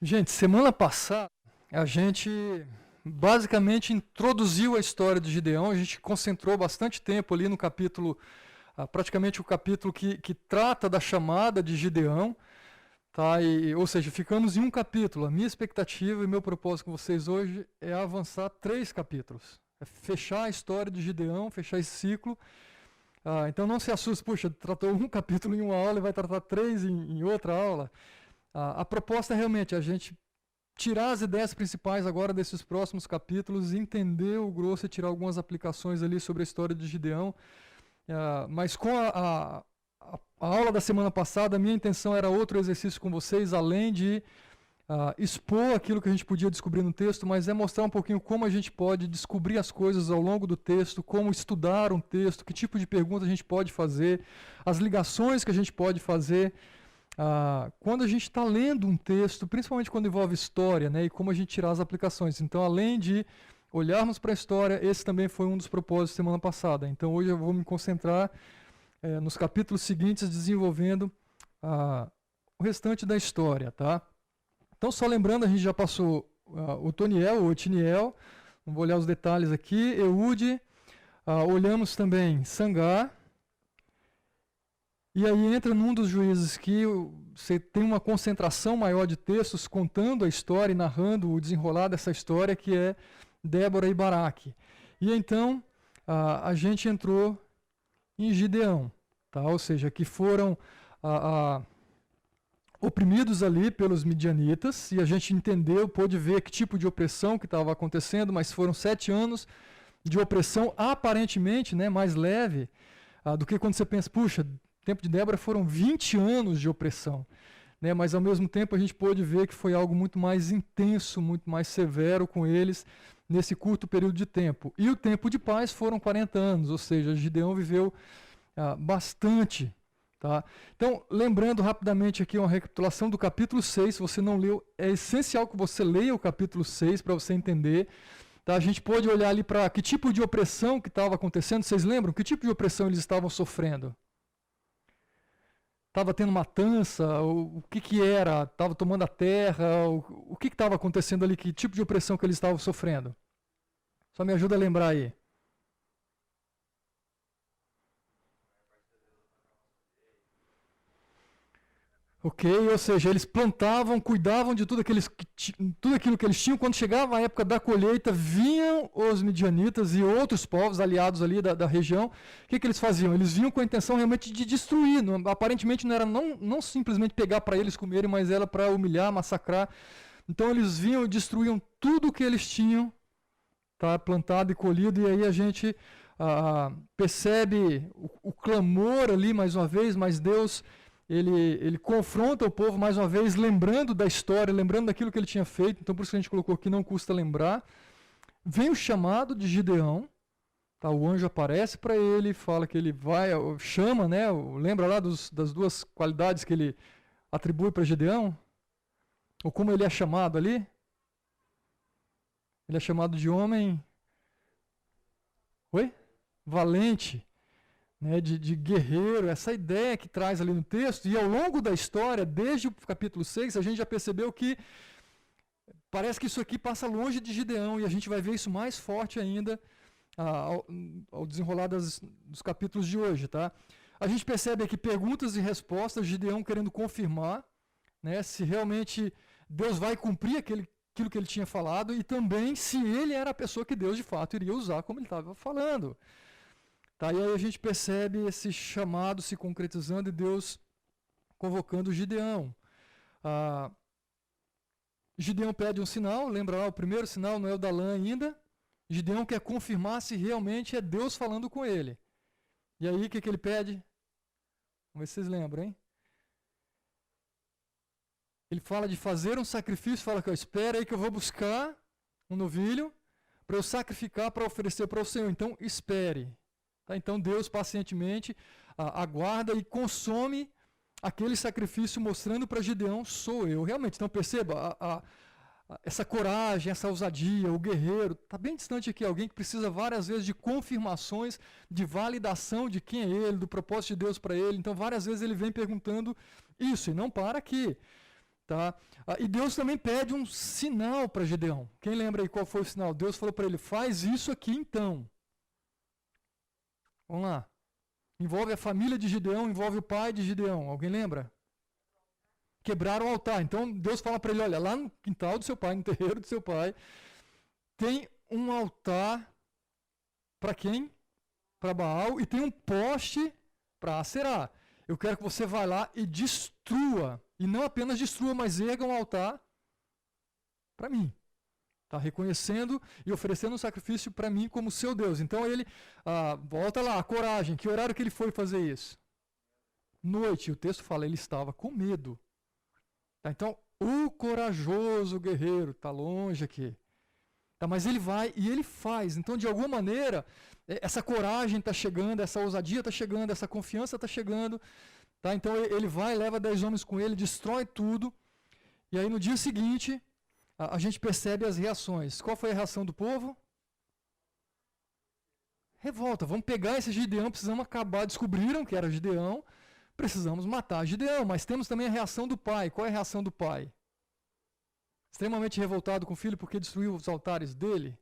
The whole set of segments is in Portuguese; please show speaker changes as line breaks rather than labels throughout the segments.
Gente, semana passada a gente basicamente introduziu a história de Gideão, a gente concentrou bastante tempo ali no capítulo, praticamente o capítulo que trata da chamada de Gideão, tá? Ou seja, ficamos em um capítulo. A minha expectativa e meu propósito com vocês hoje é avançar 3 capítulos, é fechar a história de Gideão, fechar esse ciclo. Então não se assuste, puxa, tratou um capítulo em uma aula e vai tratar 3 em outra aula. A proposta é realmente a gente tirar as ideias principais agora desses próximos capítulos, entender o grosso e tirar algumas aplicações ali sobre a história de Gideão. Mas com a aula da semana passada, a minha intenção era outro exercício com vocês, além de expor aquilo que a gente podia descobrir no texto, mas é mostrar um pouquinho como a gente pode descobrir as coisas ao longo do texto, como estudar um texto, que tipo de pergunta a gente pode fazer, as ligações que a gente pode fazer. Quando a gente está lendo um texto, principalmente quando envolve história, né, e como a gente tirar as aplicações. Então, além de olharmos para a história, esse também foi um dos propósitos da semana passada. Então, hoje eu vou me concentrar nos capítulos seguintes, desenvolvendo o restante da história. Tá? Então, só lembrando, a gente já passou Otoniel, Otiniel, não vou olhar os detalhes aqui, Eude, olhamos também Sangar. E aí entra num dos juízes que você tem uma concentração maior de textos contando a história e narrando o desenrolar dessa história, que é Débora e Baraque. E então a gente entrou em Gideão, tá? Ou seja, que foram oprimidos ali pelos midianitas, e a gente entendeu, pôde ver que tipo de opressão que estava acontecendo, mas foram 7 anos de opressão aparentemente, né, mais leve do que quando você pensa, puxa, no tempo de Débora foram 20 anos de opressão, né? Mas ao mesmo tempo a gente pôde ver que foi algo muito mais intenso, muito mais severo com eles nesse curto período de tempo. E o tempo de paz foram 40 anos, ou seja, Gideão viveu bastante. Tá? Então, lembrando rapidamente aqui uma recapitulação do capítulo 6, se você não leu, é essencial que você leia o capítulo 6 para você entender. Tá? A gente pôde olhar ali para que tipo de opressão que estava acontecendo, vocês lembram? Que tipo de opressão eles estavam sofrendo? Estava tendo matança, o que era? Estava tomando a terra, o que estava acontecendo ali? Que tipo de opressão que eles estavam sofrendo? Só me ajuda a lembrar aí. Ok, ou seja, eles plantavam, cuidavam de tudo aquilo que eles tinham. Quando chegava a época da colheita, vinham os midianitas e outros povos aliados ali da região. O que eles faziam? Eles vinham com a intenção realmente de destruir. Aparentemente não era não simplesmente pegar para eles comerem, mas era para humilhar, massacrar. Então eles vinham e destruíam tudo o que eles tinham, tá, plantado e colhido. E aí a gente percebe o clamor ali mais uma vez, mas Deus... Ele confronta o povo mais uma vez, lembrando da história, lembrando daquilo que ele tinha feito. Então, por isso que a gente colocou aqui, não custa lembrar. Vem o chamado de Gideão. Tá? O anjo aparece para ele, fala que ele vai, chama, né? Lembra lá das 2 qualidades que ele atribui para Gideão? Ou como ele é chamado ali? Ele é chamado de homem... Oi? Valente. Né, de guerreiro, essa ideia que traz ali no texto, e ao longo da história, desde o capítulo 6, a gente já percebeu que parece que isso aqui passa longe de Gideão, e a gente vai ver isso mais forte ainda ao desenrolar dos capítulos de hoje. Tá? A gente percebe aqui perguntas e respostas, Gideão querendo confirmar, né, se realmente Deus vai cumprir aquilo que ele tinha falado, e também se ele era a pessoa que Deus de fato iria usar, como ele estava falando. Tá, e aí a gente percebe esse chamado se concretizando e Deus convocando Gideão. Gideão pede um sinal, lembra lá, o primeiro sinal não é o da lã ainda. Gideão quer confirmar se realmente é Deus falando com ele. E aí o que ele pede? Vamos ver se vocês lembram, hein? Ele fala de fazer um sacrifício, fala que espera aí que eu vou buscar um novilho para eu sacrificar, para oferecer para o Senhor. Então espere. Tá? Então Deus pacientemente aguarda e consome aquele sacrifício, mostrando para Gideão, sou eu. Realmente, então perceba, essa coragem, essa ousadia, o guerreiro, está bem distante aqui, alguém que precisa várias vezes de confirmações, de validação de quem é ele, do propósito de Deus para ele. Então várias vezes ele vem perguntando isso, e não para aqui. Tá? E Deus também pede um sinal para Gideão. Quem lembra aí qual foi o sinal? Deus falou para ele, faz isso aqui então. Vamos lá. Envolve a família de Gideão, envolve o pai de Gideão. Alguém lembra? Quebraram o altar. Então Deus fala para ele, olha, lá no quintal do seu pai, no terreiro do seu pai, tem um altar para quem? Para Baal, e tem um poste para Aserá. Eu quero que você vá lá e destrua. E não apenas destrua, mas erga um altar para mim. Está reconhecendo e oferecendo um sacrifício para mim como seu Deus. Então ele, volta lá, a coragem. Que horário que ele foi fazer isso? Noite. O texto fala, ele estava com medo. Tá, então, o corajoso guerreiro está longe aqui. Tá, mas ele vai e ele faz. Então, de alguma maneira, essa coragem está chegando, essa ousadia está chegando, essa confiança está chegando. Tá, então, ele vai, leva 10 homens com ele, destrói tudo. E aí, no dia seguinte, a gente percebe as reações. Qual foi a reação do povo? Revolta. Vamos pegar esse Gideão, precisamos acabar. Descobriram que era Gideão, precisamos matar Gideão. Mas temos também a reação do pai. Qual é a reação do pai? Extremamente revoltado com o filho porque destruiu os altares dele?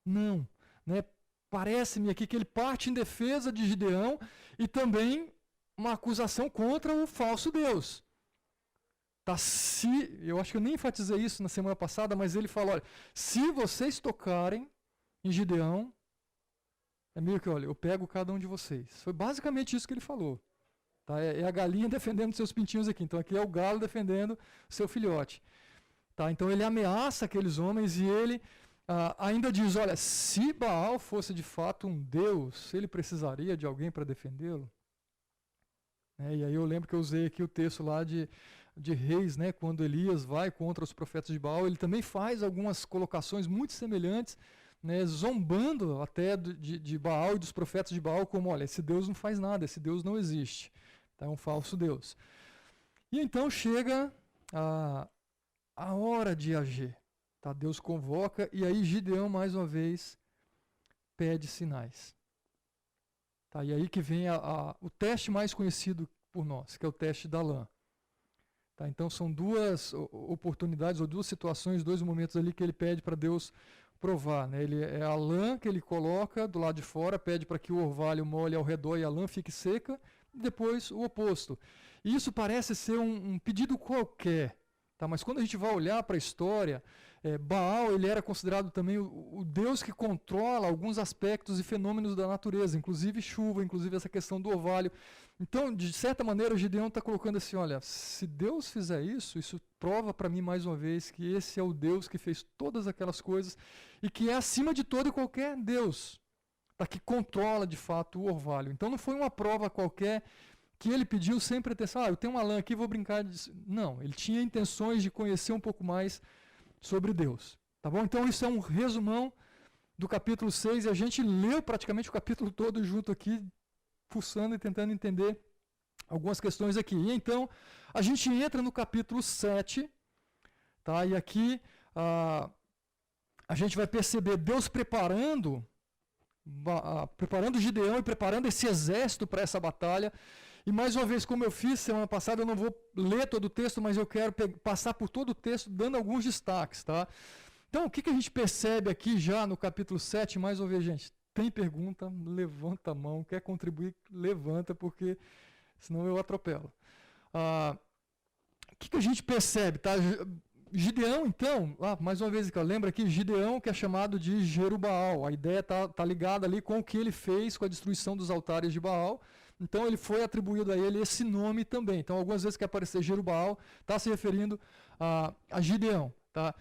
Não. Né? Parece-me aqui que ele parte em defesa de Gideão e também uma acusação contra o falso Deus. Tá, eu acho que eu nem enfatizei isso na semana passada, mas ele fala, olha, se vocês tocarem em Gideão, é meio que, olha, eu pego cada um de vocês. Foi basicamente isso que ele falou. Tá, é a galinha defendendo seus pintinhos aqui. Então aqui é o galo defendendo seu filhote. Tá, então ele ameaça aqueles homens e ele ainda diz, olha, se Baal fosse de fato um Deus, ele precisaria de alguém para defendê-lo? E aí eu lembro que eu usei aqui o texto lá de Reis, né, quando Elias vai contra os profetas de Baal, ele também faz algumas colocações muito semelhantes, né, zombando até de Baal e dos profetas de Baal, como, olha, esse Deus não faz nada, esse Deus não existe, tá, é um falso Deus. E então chega a hora de agir. Tá, Deus convoca e aí Gideão, mais uma vez, pede sinais. Tá, e aí que vem o teste mais conhecido por nós, que é o teste da lã. Tá, então são duas oportunidades ou duas situações, dois momentos ali que ele pede para Deus provar. Né? É a lã que ele coloca do lado de fora, pede para que o orvalho molhe ao redor e a lã fique seca, e depois o oposto. E isso parece ser um pedido qualquer, tá? Mas quando a gente vai olhar para a história, Baal ele era considerado também o Deus que controla alguns aspectos e fenômenos da natureza, inclusive chuva, inclusive essa questão do orvalho. Então, de certa maneira, o Gideão está colocando assim, olha, se Deus fizer isso, isso prova para mim mais uma vez que esse é o Deus que fez todas aquelas coisas e que é acima de todo e qualquer Deus, tá? Que controla de fato o orvalho. Então não foi uma prova qualquer que ele pediu sem pretensão, eu tenho uma lã aqui, vou brincar disso. Não, ele tinha intenções de conhecer um pouco mais sobre Deus. Tá bom? Então isso é um resumão do capítulo 6 e a gente leu praticamente o capítulo todo junto aqui, fuçando e tentando entender algumas questões aqui. E então a gente entra no capítulo 7, tá? E aqui a gente vai perceber Deus preparando Gideão e preparando esse exército para essa batalha. E mais uma vez, como eu fiz semana passada, eu não vou ler todo o texto, mas eu quero passar por todo o texto dando alguns destaques. Tá? Então, o que a gente percebe aqui já no capítulo 7? Mais uma vez, gente, tem pergunta? Levanta a mão. Quer contribuir? Levanta, porque senão eu atropelo. O que a gente percebe? Tá? Gideão, então, mais uma vez, lembra aqui, Gideão, que é chamado de Jerubaal. A ideia está ligada ali com o que ele fez com a destruição dos altares de Baal. Então ele foi atribuído a ele esse nome também. Então algumas vezes que aparecer Jerubaal, está se referindo a Gideão. Tá?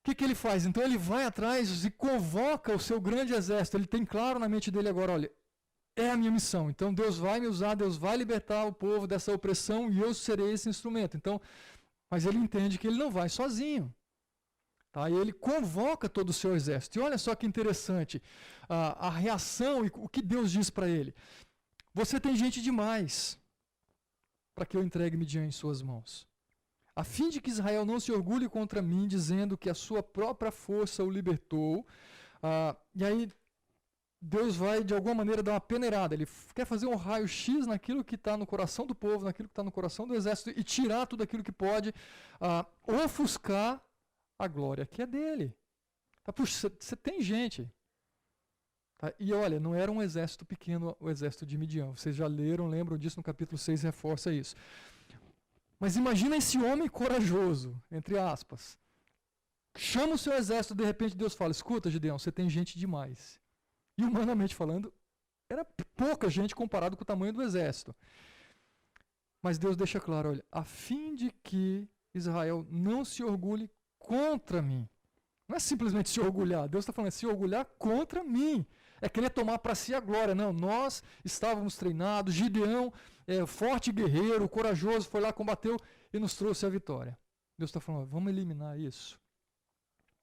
O que ele faz? Então ele vai atrás e convoca o seu grande exército. Ele tem claro na mente dele agora, olha, é a minha missão. Então Deus vai me usar, Deus vai libertar o povo dessa opressão e eu serei esse instrumento. Então, mas ele entende que ele não vai sozinho. Tá? E ele convoca todo o seu exército. E olha só que interessante, a reação e o que Deus diz para ele. Você tem gente demais para que eu entregue Midian em suas mãos, a fim de que Israel não se orgulhe contra mim, dizendo que a sua própria força o libertou. E aí, Deus vai, de alguma maneira, dar uma peneirada. Ele quer fazer um raio-x naquilo que está no coração do povo, naquilo que está no coração do exército, e tirar tudo aquilo que pode ofuscar a glória que é dele. Tá, puxa, você tem gente. Tá? E olha, não era um exército pequeno, o exército de Midian. Vocês já leram, lembram disso no capítulo 6, reforça isso. Mas imagina esse homem corajoso, entre aspas. Chama o seu exército, de repente Deus fala, escuta, Gideão, você tem gente demais. E humanamente falando, era pouca gente comparado com o tamanho do exército. Mas Deus deixa claro, olha, a fim de que Israel não se orgulhe contra mim. Não é simplesmente se orgulhar, Deus está falando, é se orgulhar contra mim. É querer tomar para si a glória. Não, nós estávamos treinados, Gideão, forte guerreiro, corajoso, foi lá, combateu e nos trouxe a vitória. Deus está falando, vamos eliminar isso.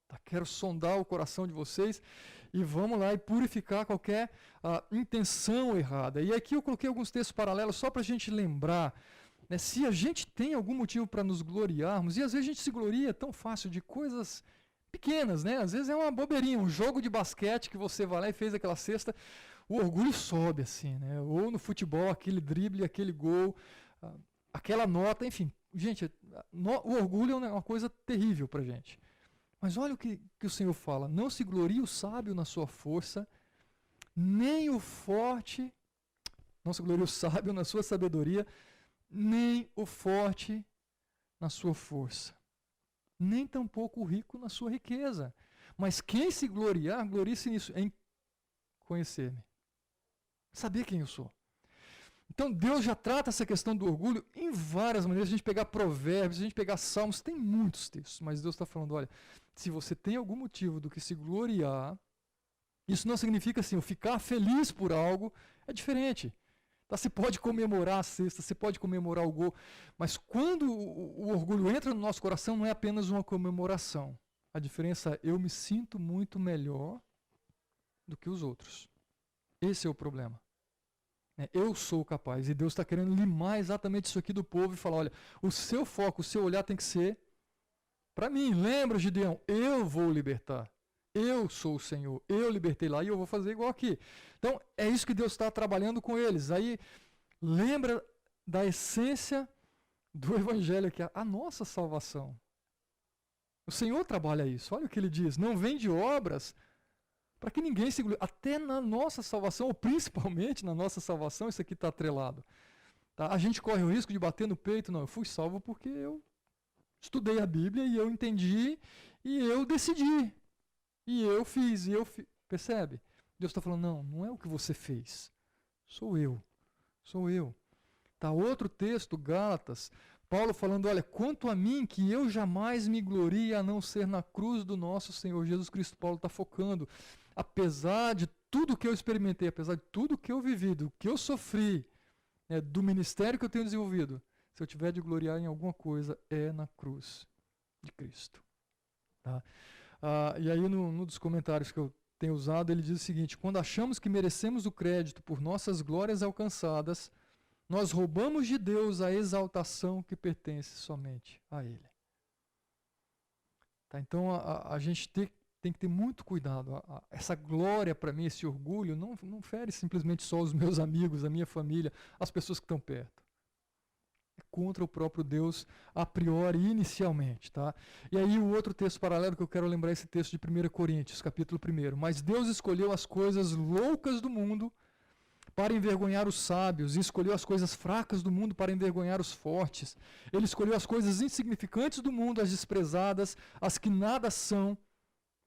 Tá, quero sondar o coração de vocês e vamos lá e purificar qualquer intenção errada. E aqui eu coloquei alguns textos paralelos só para a gente lembrar, né, se a gente tem algum motivo para nos gloriarmos, e às vezes a gente se gloria tão fácil de coisas pequenas, né? Às vezes é uma bobeirinha, um jogo de basquete que você vai lá e fez aquela cesta, o orgulho sobe assim, né? Ou no futebol, aquele drible, aquele gol, aquela nota, enfim. Gente, o orgulho é uma coisa terrível para a gente. Mas olha o que o Senhor fala, não se glorie o sábio na sua força, nem o forte, não se glorie o sábio na sua sabedoria, nem o forte na sua força. Nem tampouco o rico na sua riqueza. Mas quem se gloriar, glorie-se nisso, em conhecer-me. Saber quem eu sou. Então Deus já trata essa questão do orgulho em várias maneiras. Se a gente pegar provérbios, se a gente pegar salmos, tem muitos textos. Mas Deus está falando, olha, se você tem algum motivo do que se gloriar, isso não significa assim, eu ficar feliz por algo, é diferente. Tá? Você pode comemorar a cesta, você pode comemorar o gol, mas quando o orgulho entra no nosso coração, não é apenas uma comemoração. A diferença é, eu me sinto muito melhor do que os outros. Esse é o problema. Eu sou capaz, e Deus está querendo limar exatamente isso aqui do povo e falar, olha, o seu foco, o seu olhar tem que ser para mim. Lembra, Gideão, eu vou libertar. Eu sou o Senhor, eu libertei lá e eu vou fazer igual aqui. Então, é isso que Deus está trabalhando com eles. Aí, lembra da essência do Evangelho, que é a nossa salvação. O Senhor trabalha isso. Olha o que ele diz, não vem de obras para que ninguém se glorie. Até na nossa salvação, ou principalmente na nossa salvação, isso aqui está atrelado. Tá? A gente corre o risco de bater no peito, não, eu fui salvo porque eu estudei a Bíblia e eu entendi e eu decidi. E eu fiz, percebe? Deus está falando, não é o que você fez. Sou eu. Tá, outro texto, Gálatas, Paulo falando, olha, quanto a mim, que eu jamais me glorie a não ser na cruz do nosso Senhor Jesus Cristo. Paulo está focando, apesar de tudo que eu experimentei, apesar de tudo que eu vivi, do que eu sofri, do ministério que eu tenho desenvolvido, se eu tiver de gloriar em alguma coisa, é na cruz de Cristo. Tá? E aí, num dos comentários que eu tenho usado, ele diz o seguinte, quando achamos que merecemos o crédito por nossas glórias alcançadas, nós roubamos de Deus a exaltação que pertence somente a Ele. Tá, então, a gente tem que ter muito cuidado. Essa glória para mim, esse orgulho, não fere simplesmente só os meus amigos, a minha família, as pessoas que estão perto. É contra o próprio Deus a priori, inicialmente. Tá? E aí o outro texto paralelo que eu quero lembrar é esse texto de 1 Coríntios, capítulo 1. Mas Deus escolheu as coisas loucas do mundo para envergonhar os sábios, e escolheu as coisas fracas do mundo para envergonhar os fortes. Ele escolheu as coisas insignificantes do mundo, as desprezadas, as que nada são,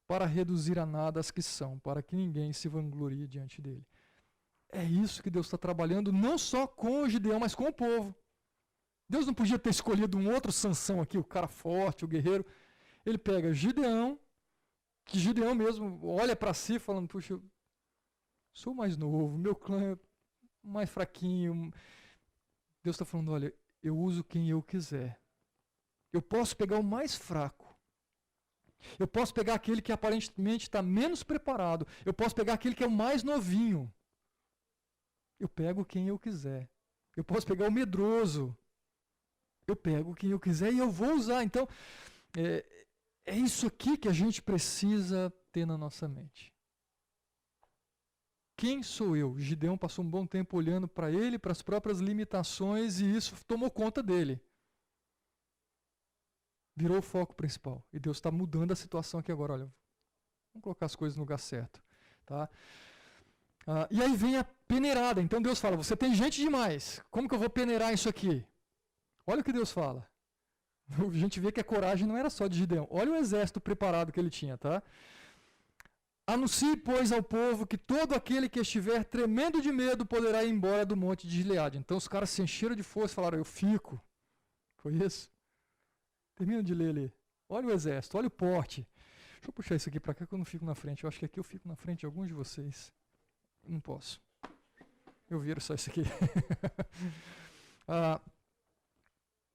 para reduzir a nada as que são, para que ninguém se vanglorie diante dele. É isso que Deus está trabalhando, não só com o Gideão, mas com o povo. Deus não podia ter escolhido um outro Sansão aqui, o cara forte, o guerreiro. Ele pega Gideão, que Gideão mesmo olha para si falando, puxa, eu sou mais novo, meu clã é mais fraquinho. Deus está falando, olha, eu uso quem eu quiser. Eu posso pegar o mais fraco. Eu posso pegar aquele que aparentemente está menos preparado. Eu posso pegar aquele que é o mais novinho. Eu pego quem eu quiser. Eu posso pegar o medroso. Eu pego quem eu quiser e eu vou usar. Então, é isso aqui que a gente precisa ter na nossa mente. Quem sou eu? Gideão passou um bom tempo olhando para ele, para as próprias limitações, e isso tomou conta dele. Virou o foco principal. E Deus está mudando a situação aqui agora. Olha, vamos colocar as coisas no lugar certo. Tá? E aí vem a peneirada. Então Deus fala, você tem gente demais. Como que eu vou peneirar isso aqui? Olha o que Deus fala. A gente vê que a coragem não era só de Gideão. Olha o exército preparado que ele tinha. Tá? Anuncie, pois, ao povo que todo aquele que estiver tremendo de medo poderá ir embora do monte de Gileade. Então os caras se encheram de força e falaram, eu fico. Foi isso? Termina de ler ali. Olha o exército, olha o porte. Deixa eu puxar isso aqui para cá que eu não fico na frente. Eu acho que aqui eu fico na frente de alguns de vocês. Não posso. Eu viro só isso aqui.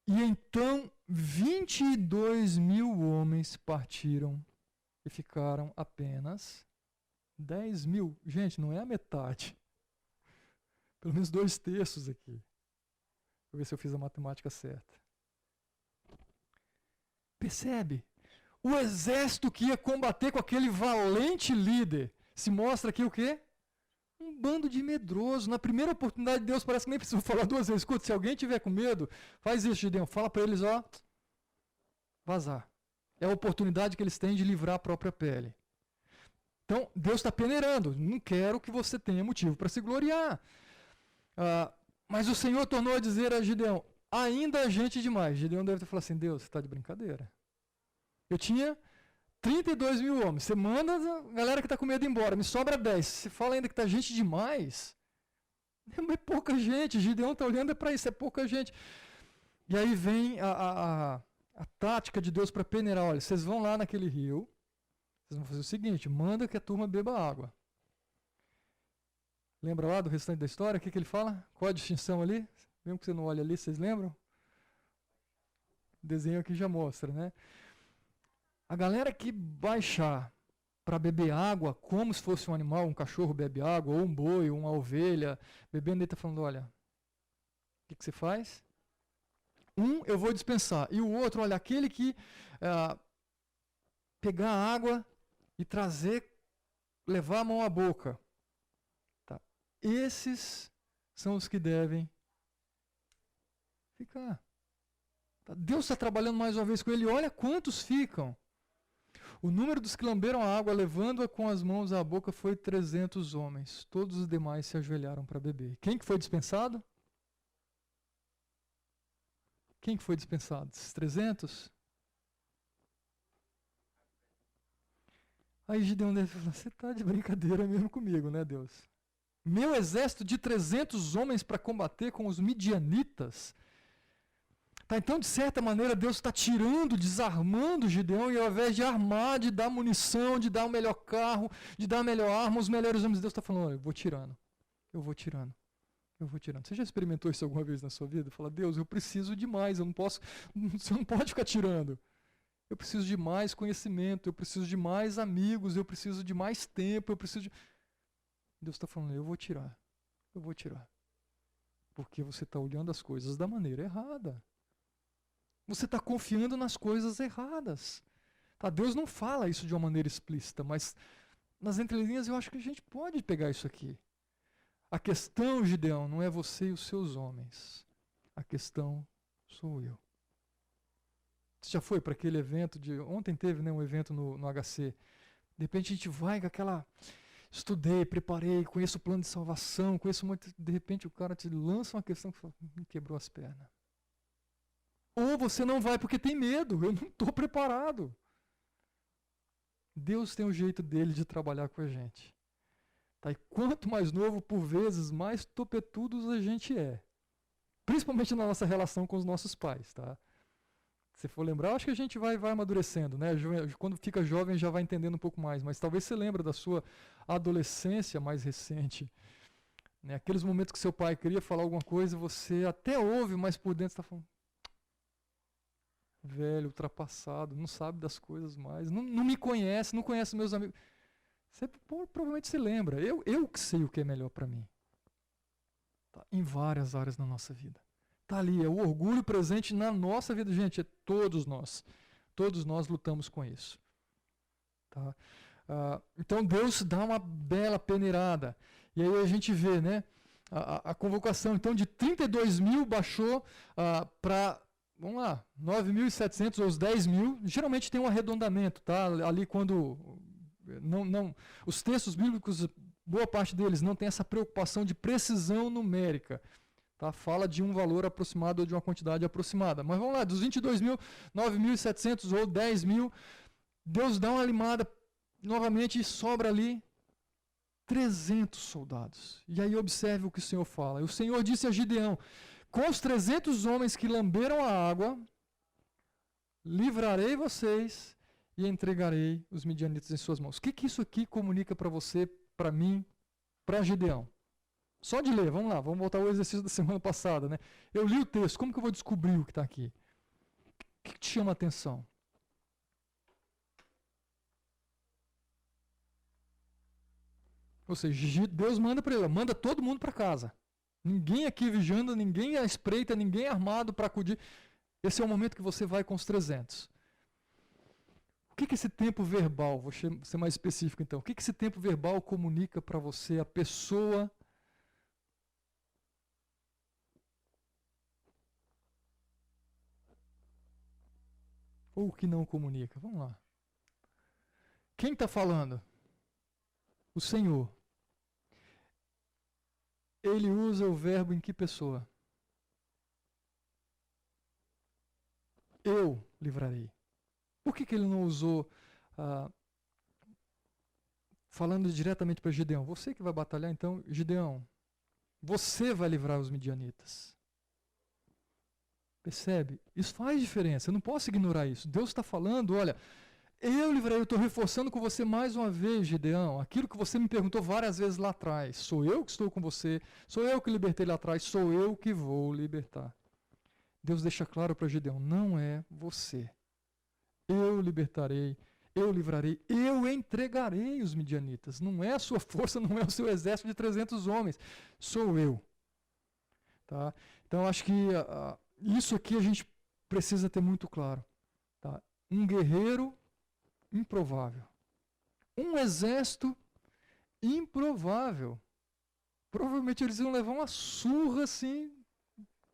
E então 22.000 homens partiram e ficaram apenas 10.000. Gente, não é a metade. Pelo menos 2/3 aqui. Vou ver se eu fiz a matemática certa. Percebe? O exército que ia combater com aquele valente líder se mostra aqui o quê? Um bando de medroso. Na primeira oportunidade de Deus, parece que nem precisa falar 2 vezes. Escuta, se alguém tiver com medo, faz isso, Gideão. Fala para eles, ó, vazar. É a oportunidade que eles têm de livrar a própria pele. Então, Deus está peneirando. Não quero que você tenha motivo para se gloriar. Mas o Senhor tornou a dizer a Gideão, ainda há gente demais. Gideão deve ter falado assim, Deus, você está de brincadeira. Eu tinha 32.000 homens. Você manda a galera que está com medo embora. Me sobra 10. Você fala ainda que está gente demais. É pouca gente. Gideão está olhando para isso. É pouca gente. E aí vem a tática de Deus para peneirar. Olha, vocês vão lá naquele rio. Vocês vão fazer o seguinte. Manda que a turma beba água. Lembra lá do restante da história? O que ele fala? Qual a distinção ali? Mesmo que você não olhe ali, vocês lembram? O desenho aqui já mostra, né? A galera que baixar para beber água, como se fosse um animal, um cachorro bebe água, ou um boi, ou uma ovelha, bebendo, ele está falando, olha, o que você faz? Eu vou dispensar, e o outro, olha, aquele que pegar a água e trazer, levar a mão à boca. Tá. Esses são os que devem ficar. Tá. Deus está trabalhando mais uma vez com ele, olha quantos ficam. O número dos que lamberam a água, levando-a com as mãos à boca, foi 300 homens. Todos os demais se ajoelharam para beber. Quem que foi dispensado? Quem que foi dispensado? Esses 300? Aí Gideão deve falar, você está de brincadeira mesmo comigo, né, Deus? Meu exército de 300 homens para combater com os midianitas. Tá, então, de certa maneira, Deus está tirando, desarmando Gideão, e ao invés de armar, de dar munição, de dar o melhor carro, de dar a melhor arma, os melhores homens, Deus está falando, olha, eu vou tirando, eu vou tirando, eu vou tirando. Você já experimentou isso alguma vez na sua vida? Fala, Deus, eu preciso de mais, eu não posso, você não pode ficar tirando. Eu preciso de mais conhecimento, eu preciso de mais amigos, eu preciso de mais tempo, eu preciso de... Deus está falando, eu vou tirar, eu vou tirar. Porque você está olhando as coisas da maneira errada. Você está confiando nas coisas erradas. Tá? Deus não fala isso de uma maneira explícita, mas nas entrelinhas eu acho que a gente pode pegar isso aqui. A questão, Gideão, não é você e os seus homens. A questão sou eu. Você já foi para aquele evento de... Ontem teve, né, um evento no HC. De repente a gente vai com aquela... Estudei, preparei, conheço o plano de salvação, conheço muito... De repente o cara te lança uma questão que fala, me quebrou as pernas. Ou você não vai porque tem medo, eu não estou preparado. Deus tem um jeito dele de trabalhar com a gente. Tá? E quanto mais novo, por vezes, mais topetudos a gente é. Principalmente na nossa relação com os nossos pais. Tá? Se for lembrar, acho que a gente vai amadurecendo. Né? Quando fica jovem já vai entendendo um pouco mais. Mas talvez você lembre da sua adolescência mais recente. Né? Aqueles momentos que seu pai queria falar alguma coisa, você até ouve, mas por dentro está falando... Velho, ultrapassado, não sabe das coisas mais, não me conhece, não conhece meus amigos. Você provavelmente se lembra. Eu que sei o que é melhor para mim. Tá? Em várias áreas da nossa vida. Está ali, é o orgulho presente na nossa vida. Gente, é todos nós. Todos nós lutamos com isso. Tá? Então Deus dá uma bela peneirada. E aí a gente vê, né, a convocação, então, de 32 mil baixou para, vamos lá, 9.700 ou os 10 mil. Geralmente tem um arredondamento, tá? Ali quando os textos bíblicos, boa parte deles não tem essa preocupação de precisão numérica. Tá? Fala de um valor aproximado ou de uma quantidade aproximada. Mas vamos lá, dos 22 mil, 9.700 ou 10 mil, Deus dá uma limada novamente e sobra ali 300 soldados. E aí observe o que o Senhor fala. O Senhor disse a Gideão: com os 300 homens que lamberam a água, livrarei vocês e entregarei os midianitas em suas mãos. O que isso aqui comunica para você, para mim, para Gideão? Só de ler, vamos lá, vamos voltar ao exercício da semana passada, né? Eu li o texto, como que eu vou descobrir o que está aqui? O que te chama a atenção? Ou seja, Deus manda para ele, manda todo mundo para casa. Ninguém aqui vigiando, ninguém à espreita, ninguém armado para acudir. Esse é o momento que você vai com os 300. O que esse tempo verbal, vou ser mais específico então, o que esse tempo verbal comunica para você, a pessoa ou o que não comunica? Vamos lá. Quem está falando? O Senhor. Ele usa o verbo em que pessoa? Eu livrarei. Por que ele não usou, falando diretamente para Gideão? Você que vai batalhar, então, Gideão, você vai livrar os midianitas. Percebe? Isso faz diferença. Eu não posso ignorar isso. Deus está falando, olha, eu livrarei, eu estou reforçando com você mais uma vez, Gideão, aquilo que você me perguntou várias vezes lá atrás. Sou eu que estou com você, sou eu que libertei lá atrás, sou eu que vou libertar. Deus deixa claro para Gideão, não é você. Eu libertarei, eu livrarei, eu entregarei os midianitas. Não é a sua força, não é o seu exército de 300 homens, sou eu. Tá? Então, acho que isso aqui a gente precisa ter muito claro. Tá? Um guerreiro improvável. Um exército improvável. Provavelmente eles iam levar uma surra assim,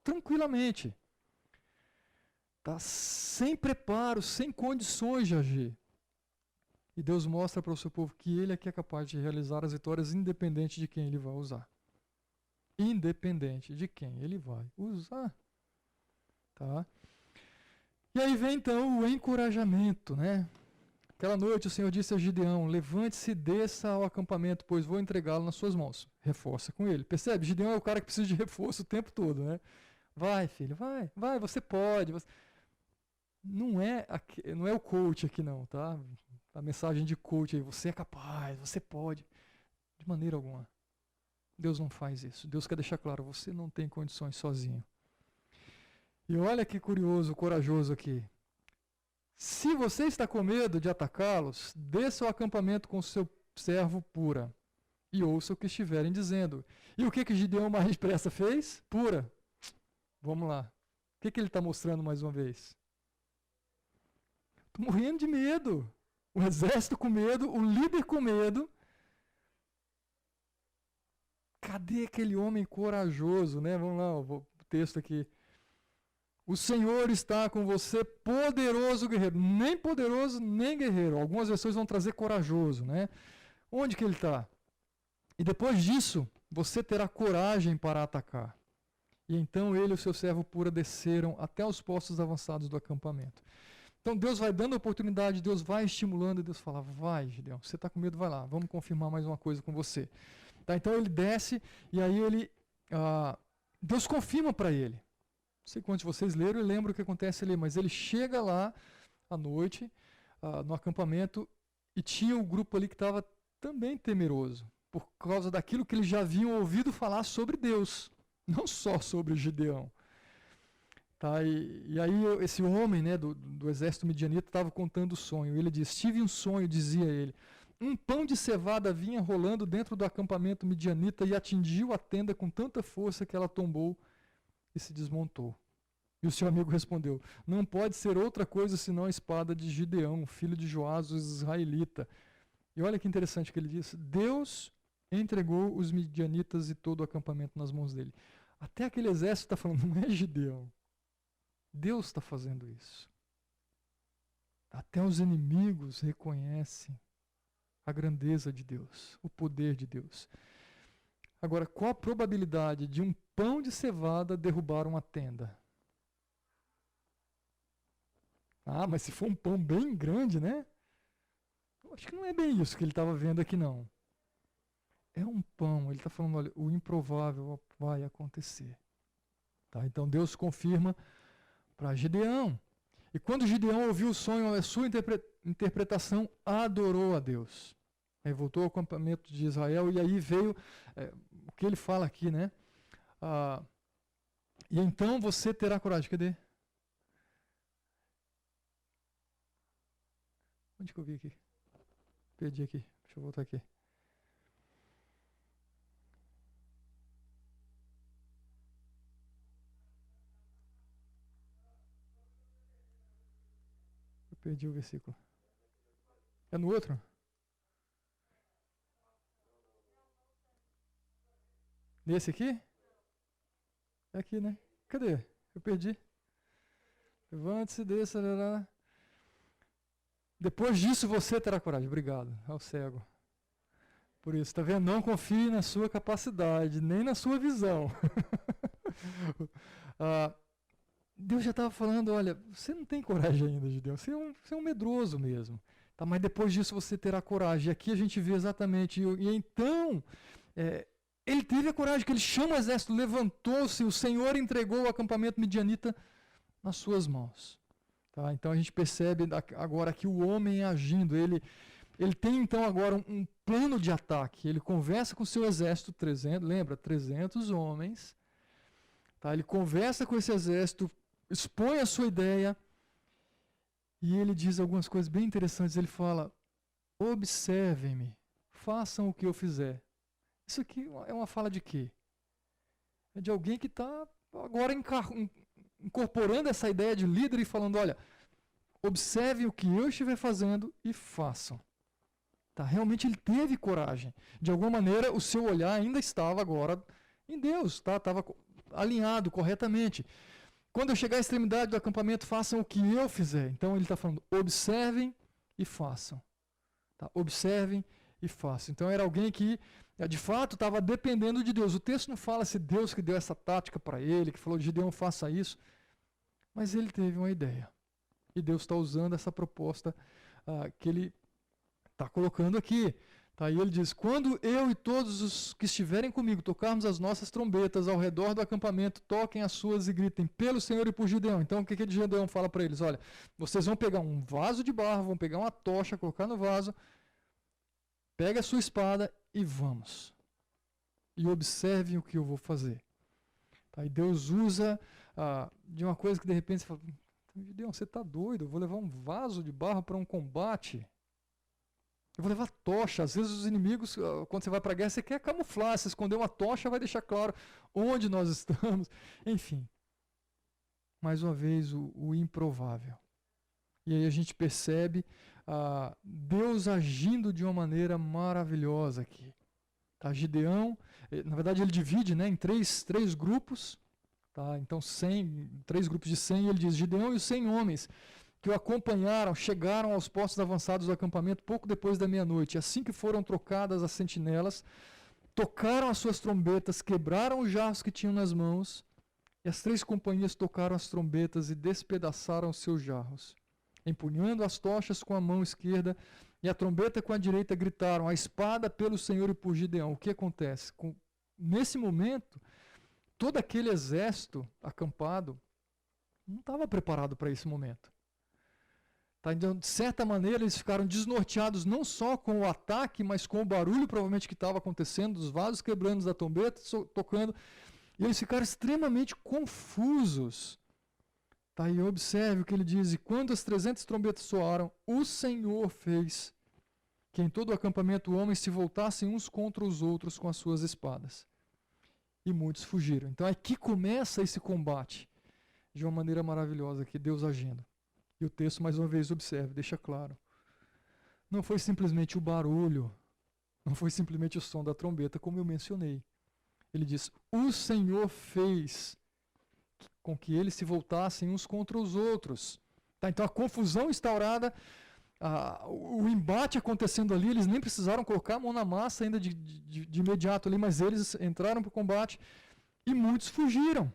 tranquilamente. Tá? Sem preparo, sem condições de agir. E Deus mostra para o seu povo que Ele é que é capaz de realizar as vitórias independente de quem Ele vai usar. Independente de quem Ele vai usar. Tá? E aí vem então o encorajamento, né? Aquela noite o Senhor disse a Gideão, levante-se e desça ao acampamento, pois vou entregá-lo nas suas mãos. Reforça com ele. Percebe? Gideão é o cara que precisa de reforço o tempo todo, né? Vai, filho, vai, você pode. Não é o coach aqui não, tá? A mensagem de coach aí, você é capaz, você pode. De maneira alguma. Deus não faz isso. Deus quer deixar claro, você não tem condições sozinho. E olha que curioso, corajoso aqui. Se você está com medo de atacá-los, desça ao acampamento com seu servo Pura e ouça o que estiverem dizendo. E o que Gideão mais depressa fez? Pura. Vamos lá. O que ele está mostrando mais uma vez? Estou morrendo de medo. O exército com medo, o líder com medo. Cadê aquele homem corajoso, né? Vamos lá, o texto aqui. O Senhor está com você, poderoso guerreiro. Nem poderoso, nem guerreiro. Algumas versões vão trazer corajoso, né? Onde que ele está? E depois disso, você terá coragem para atacar. E então ele e o seu servo Pura desceram até os postos avançados do acampamento. Então Deus vai dando oportunidade, Deus vai estimulando, e Deus fala, vai, Gideão, você está com medo, vai lá, vamos confirmar mais uma coisa com você. Tá, então ele desce, e aí Deus confirma para ele. Não sei quantos de vocês leram e lembram o que acontece ali, mas ele chega lá à noite, no acampamento, e tinha um grupo ali que estava também temeroso, por causa daquilo que eles já haviam ouvido falar sobre Deus, não só sobre Gideão. Tá, e aí esse homem, né, do exército midianita estava contando o sonho. Ele diz, tive um sonho, dizia ele. Um pão de cevada vinha rolando dentro do acampamento midianita e atingiu a tenda com tanta força que ela tombou e se desmontou. E o seu amigo respondeu, não pode ser outra coisa senão a espada de Gideão, filho de Joás, o israelita. E olha que interessante que ele diz, Deus entregou os midianitas e todo o acampamento nas mãos dele. Até aquele exército está falando, não é Gideão. Deus está fazendo isso. Até os inimigos reconhecem a grandeza de Deus, o poder de Deus. Agora, qual a probabilidade de um pão de cevada derrubar uma tenda? Ah, mas se for um pão bem grande, né? Eu acho que não é bem isso que ele estava vendo aqui, não. É um pão, ele está falando, olha, o improvável vai acontecer. Tá? Então Deus confirma para Gideão. E quando Gideão ouviu o sonho, a sua interpretação, adorou a Deus. Aí voltou ao acampamento de Israel e aí veio o que ele fala aqui, né? E então você terá coragem. Cadê? Onde que eu vi aqui? Perdi aqui. Deixa eu voltar aqui. Eu perdi o versículo. É no outro? Nesse aqui? É aqui, né? Cadê? Eu perdi. Levante-se, desça. Depois disso você terá coragem. Obrigado. Ao cego. Por isso, tá vendo? Não confie na sua capacidade, nem na sua visão. Deus já estava falando, olha, você não tem coragem ainda, Gideão. Você é um medroso mesmo. Tá? Mas depois disso você terá coragem. E aqui a gente vê exatamente. E então, ele teve a coragem, que ele chama o exército, levantou-se, o Senhor entregou o acampamento midianita nas suas mãos. Tá? Então a gente percebe agora aqui o homem agindo. Ele tem então agora um plano de ataque. Ele conversa com o seu exército, 300 homens. Tá? Ele conversa com esse exército, expõe a sua ideia e ele diz algumas coisas bem interessantes. Ele fala, observem-me, façam o que eu fizer. Isso aqui é uma fala de quê? É de alguém que está agora incorporando essa ideia de líder e falando, olha, observem o que eu estiver fazendo e façam. Tá? Realmente ele teve coragem. De alguma maneira, o seu olhar ainda estava agora em Deus, tá? Estava alinhado corretamente. Quando eu chegar à extremidade do acampamento, façam o que eu fizer. Então ele está falando, observem e façam. Tá? Observem e façam. Então era alguém que, de fato, estava dependendo de Deus. O texto não fala se Deus que deu essa tática para ele, que falou, Gideão, faça isso. Mas ele teve uma ideia. E Deus está usando essa proposta que ele está colocando aqui. Tá? E ele diz, quando eu e todos os que estiverem comigo tocarmos as nossas trombetas ao redor do acampamento, toquem as suas e gritem, pelo Senhor e por Gideão. Então o que Gideão fala para eles? Olha, vocês vão pegar um vaso de barro, vão pegar uma tocha, colocar no vaso, pega a sua espada e vamos. E observem o que eu vou fazer. Tá? E Deus usa de uma coisa que de repente você fala, Gideão, você está doido? Eu vou levar um vaso de barro para um combate? Eu vou levar tocha. Às vezes os inimigos, quando você vai para a guerra, você quer camuflar. Se esconder uma tocha vai deixar claro onde nós estamos. Enfim. Mais uma vez, o improvável. E aí a gente percebe Deus agindo de uma maneira maravilhosa aqui. Tá? Gideão, na verdade ele divide, né, em três grupos. Tá? Então 3 grupos de 100, e ele diz, Gideão e os 100 homens que o acompanharam, chegaram aos postos avançados do acampamento pouco depois da meia-noite. Assim que foram trocadas as sentinelas, tocaram as suas trombetas, quebraram os jarros que tinham nas mãos, e as 3 companhias tocaram as trombetas e despedaçaram os seus jarros. Empunhando as tochas com a mão esquerda e a trombeta com a direita, gritaram, a espada pelo Senhor e por Gideão. O que acontece? Nesse momento, todo aquele exército acampado não estava preparado para esse momento. Tá? Então, de certa maneira, eles ficaram desnorteados não só com o ataque, mas com o barulho provavelmente que estava acontecendo, dos vasos quebrando, da trombeta tocando, e eles ficaram extremamente confusos. Tá? E observe o que ele diz, e quando as 300 trombetas soaram, o Senhor fez que em todo o acampamento homens se voltassem uns contra os outros com as suas espadas. E muitos fugiram. Então aqui começa esse combate, de uma maneira maravilhosa, aqui Deus agindo. E o texto, mais uma vez, observe, deixa claro. Não foi simplesmente o barulho, Não foi simplesmente o som da trombeta, como eu mencionei. Ele diz: o Senhor fez com que eles se voltassem uns contra os outros. Tá? Então a confusão instaurada, o embate acontecendo ali, eles nem precisaram colocar a mão na massa ainda de imediato ali, mas eles entraram para o combate e muitos fugiram.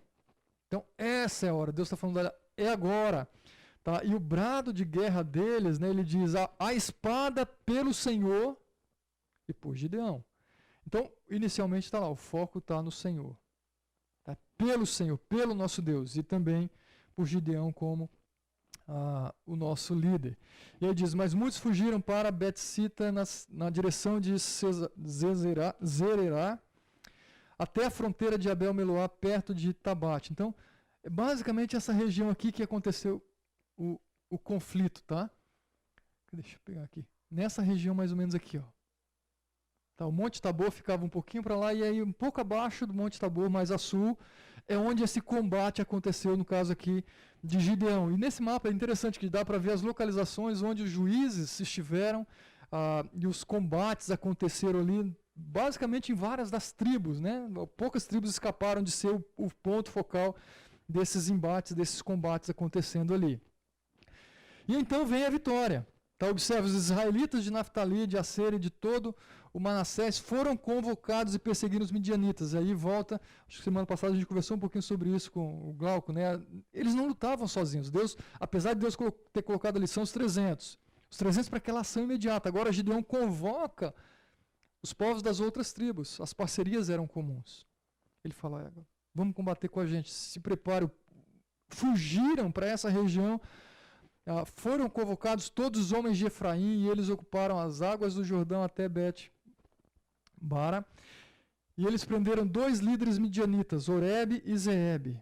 Então essa é a hora, Deus está falando, olha, é agora. Tá? E o brado de guerra deles, né, ele diz, a espada pelo Senhor e por Gideão. Então, inicialmente está lá, o foco está no Senhor. Tá? Pelo Senhor, pelo nosso Deus, e também por Gideão como o nosso líder. E aí diz, mas muitos fugiram para Bet-sita na direção de Zererá, até a fronteira de Abel-Meloá, perto de Tabate. Então, é basicamente essa região aqui que aconteceu o conflito, tá? Deixa eu pegar aqui. Nessa região mais ou menos aqui, ó. Tá, o Monte Tabor ficava um pouquinho para lá, e aí um pouco abaixo do Monte Tabor, mais a sul, é onde esse combate aconteceu, no caso aqui de Gideão. E nesse mapa é interessante que dá para ver as localizações onde os juízes estiveram e os combates aconteceram ali, basicamente em várias das tribos, né? Poucas tribos escaparam de ser o ponto focal desses embates, desses combates acontecendo ali. E então vem a vitória. Tá, observa, os israelitas de Naftali, de Asser e de todo o Manassés foram convocados e perseguiram os midianitas. Aí volta, acho que semana passada a gente conversou um pouquinho sobre isso com o Glauco, né? Eles não lutavam sozinhos. Deus, apesar de Deus ter colocado ali, são os 300 para aquela ação imediata. Agora Gideão convoca os povos das outras tribos. As parcerias eram comuns. Ele fala, vamos combater com a gente, se preparem. Fugiram para essa região. Foram convocados todos os homens de Efraim e eles ocuparam as águas do Jordão até Bet-bara. E eles prenderam 2 líderes midianitas, Oreb e Zeeb.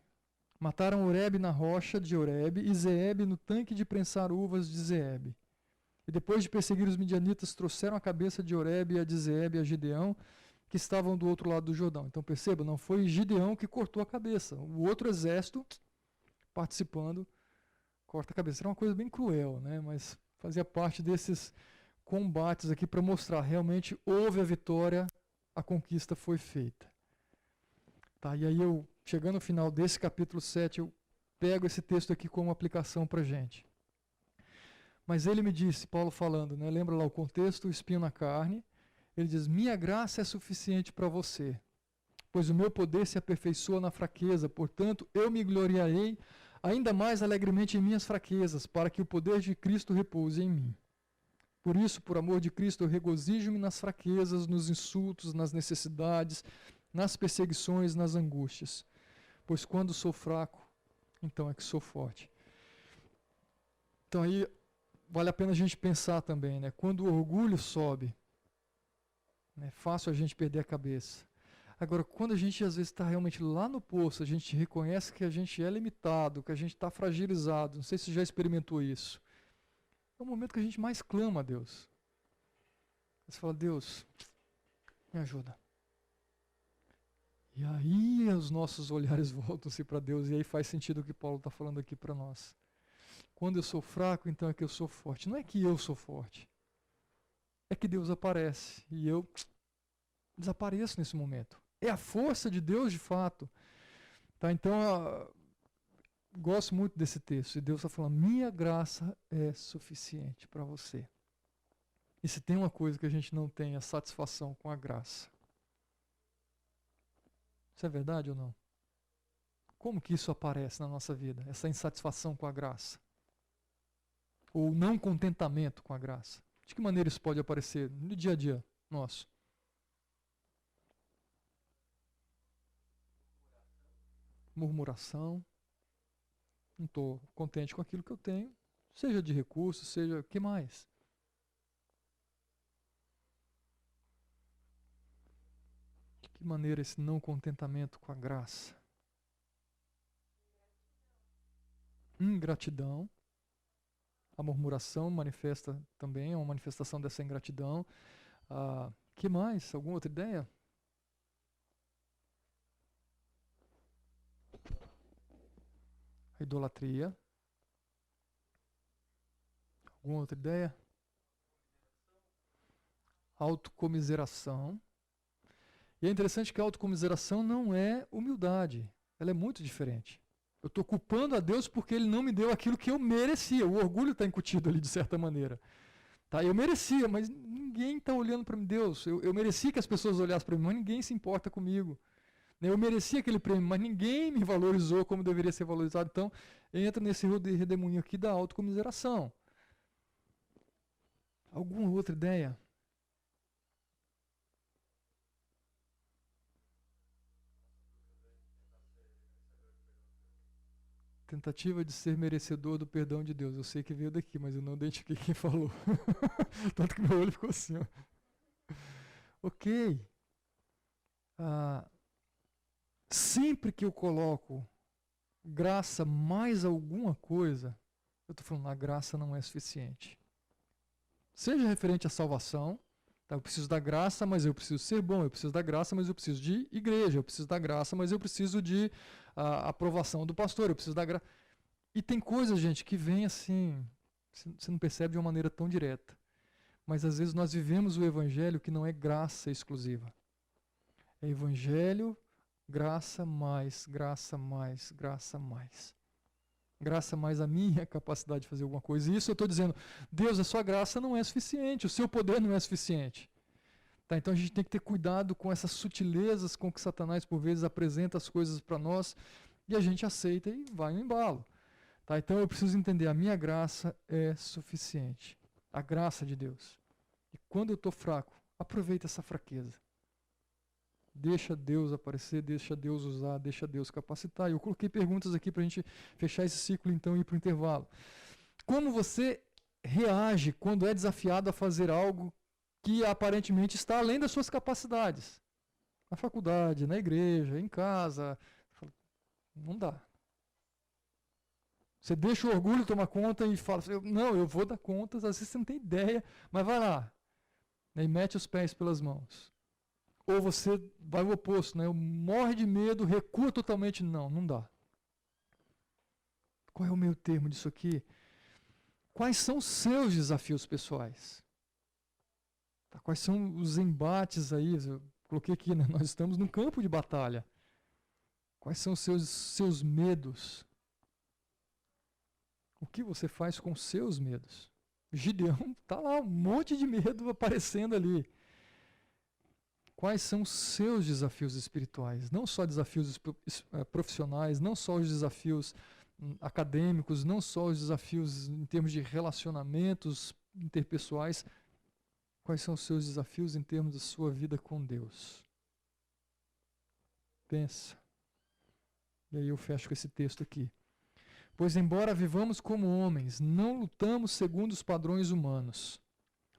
Mataram Oreb na rocha de Oreb e Zeeb no tanque de prensar uvas de Zeeb. E depois de perseguir os midianitas, trouxeram a cabeça de Oreb e a de Zeeb a Gideão, que estavam do outro lado do Jordão. Então perceba, não foi Gideão que cortou a cabeça. O outro exército participando corta a cabeça. Era uma coisa bem cruel, né? Mas fazia parte desses combates aqui para mostrar, realmente houve a vitória, a conquista foi feita. Tá, e aí eu, chegando ao final desse capítulo 7, eu pego esse texto aqui como aplicação para a gente. Mas ele me disse, Paulo falando, né? Lembra lá o contexto, o espinho na carne, ele diz, minha graça é suficiente para você, pois o meu poder se aperfeiçoa na fraqueza, portanto eu me gloriarei ainda mais alegremente em minhas fraquezas, para que o poder de Cristo repouse em mim. Por isso, por amor de Cristo, eu regozijo-me nas fraquezas, nos insultos, nas necessidades, nas perseguições, nas angústias. Pois quando sou fraco, então é que sou forte. Então aí vale a pena a gente pensar também, né? Quando o orgulho sobe, é fácil a gente perder a cabeça. Agora, quando a gente às vezes está realmente lá no poço, a gente reconhece que a gente é limitado, que a gente está fragilizado. Não sei se você já experimentou isso. É o momento que a gente mais clama a Deus. Você fala, Deus, me ajuda. E aí os nossos olhares voltam-se para Deus, e aí faz sentido o que Paulo está falando aqui para nós. Quando eu sou fraco, então é que eu sou forte. Não é que eu sou forte. É que Deus aparece e eu desapareço nesse momento. É a força de Deus de fato. Tá? Então, gosto muito desse texto. E Deus está falando, minha graça é suficiente para você. E se tem uma coisa que a gente não tem, é satisfação com a graça. Isso é verdade ou não? Como que isso aparece na nossa vida? Essa insatisfação com a graça? Ou não contentamento com a graça? De que maneira isso pode aparecer no dia a dia nosso? Murmuração. Não estou contente com aquilo que eu tenho, seja de recursos, seja o que mais. De que maneira esse não contentamento com a graça? Ingratidão. A murmuração manifesta também, é uma manifestação dessa ingratidão. Que mais? Alguma outra ideia? A idolatria. Alguma outra ideia? autocomiseração. E é interessante que a autocomiseração não é humildade. Ela é muito diferente. Eu estou culpando a Deus porque Ele não me deu aquilo que eu merecia. O orgulho está incutido ali de certa maneira. Tá? Eu merecia, mas ninguém está olhando para mim. Deus, eu merecia que as pessoas olhassem para mim, mas ninguém se importa comigo. Eu merecia aquele prêmio, mas ninguém me valorizou como deveria ser valorizado. Então, entra nesse redemoinho aqui da autocomiseração. Alguma outra ideia? Tentativa de ser merecedor do perdão de Deus. Eu sei que veio daqui, mas eu não identifiquei quem falou. Tanto que meu olho ficou assim, ó. Ok. Sempre que eu coloco graça mais alguma coisa, eu estou falando, a graça não é suficiente. Seja referente à salvação, tá? Eu preciso da graça, mas eu preciso ser bom. Eu preciso da graça, mas eu preciso de igreja. Eu preciso da graça, mas eu preciso de aprovação do pastor. Eu preciso da graça. E tem coisas, gente, que vem assim, você não percebe de uma maneira tão direta. Mas às vezes nós vivemos o evangelho que não é graça exclusiva. É evangelho, graça mais, graça mais, graça mais. Graça mais a minha capacidade de fazer alguma coisa. E isso eu estou dizendo, Deus, a sua graça não é suficiente, o seu poder não é suficiente. Tá? Então a gente tem que ter cuidado com essas sutilezas com que Satanás por vezes apresenta as coisas para nós e a gente aceita e vai no embalo. Tá? Então eu preciso entender, a minha graça é suficiente. A graça de Deus. E quando eu estou fraco, aproveita essa fraqueza. Deixa Deus aparecer, deixa Deus usar, deixa Deus capacitar. Eu coloquei perguntas aqui para a gente fechar esse ciclo então e ir para o intervalo. Como você reage quando é desafiado a fazer algo que aparentemente está além das suas capacidades? Na faculdade, na igreja, em casa. Não dá. Você deixa o orgulho tomar conta e fala, não, eu vou dar conta, às vezes você não tem ideia, mas vai lá. E mete os pés pelas mãos. Ou você vai o oposto, né? Morre de medo, recua totalmente. Não dá. Qual é o meio termo disso aqui? Quais são os seus desafios pessoais? Tá, quais são os embates aí? Eu coloquei aqui, né? Nós estamos num campo de batalha. Quais são os seus medos? O que você faz com os seus medos? Gideão está lá, um monte de medo aparecendo ali. Quais são os seus desafios espirituais? Não só desafios profissionais, não só os desafios acadêmicos, não só os desafios em termos de relacionamentos interpessoais. Quais são os seus desafios em termos da sua vida com Deus? Pensa. E aí eu fecho com esse texto aqui. Pois embora vivamos como homens, não lutamos segundo os padrões humanos.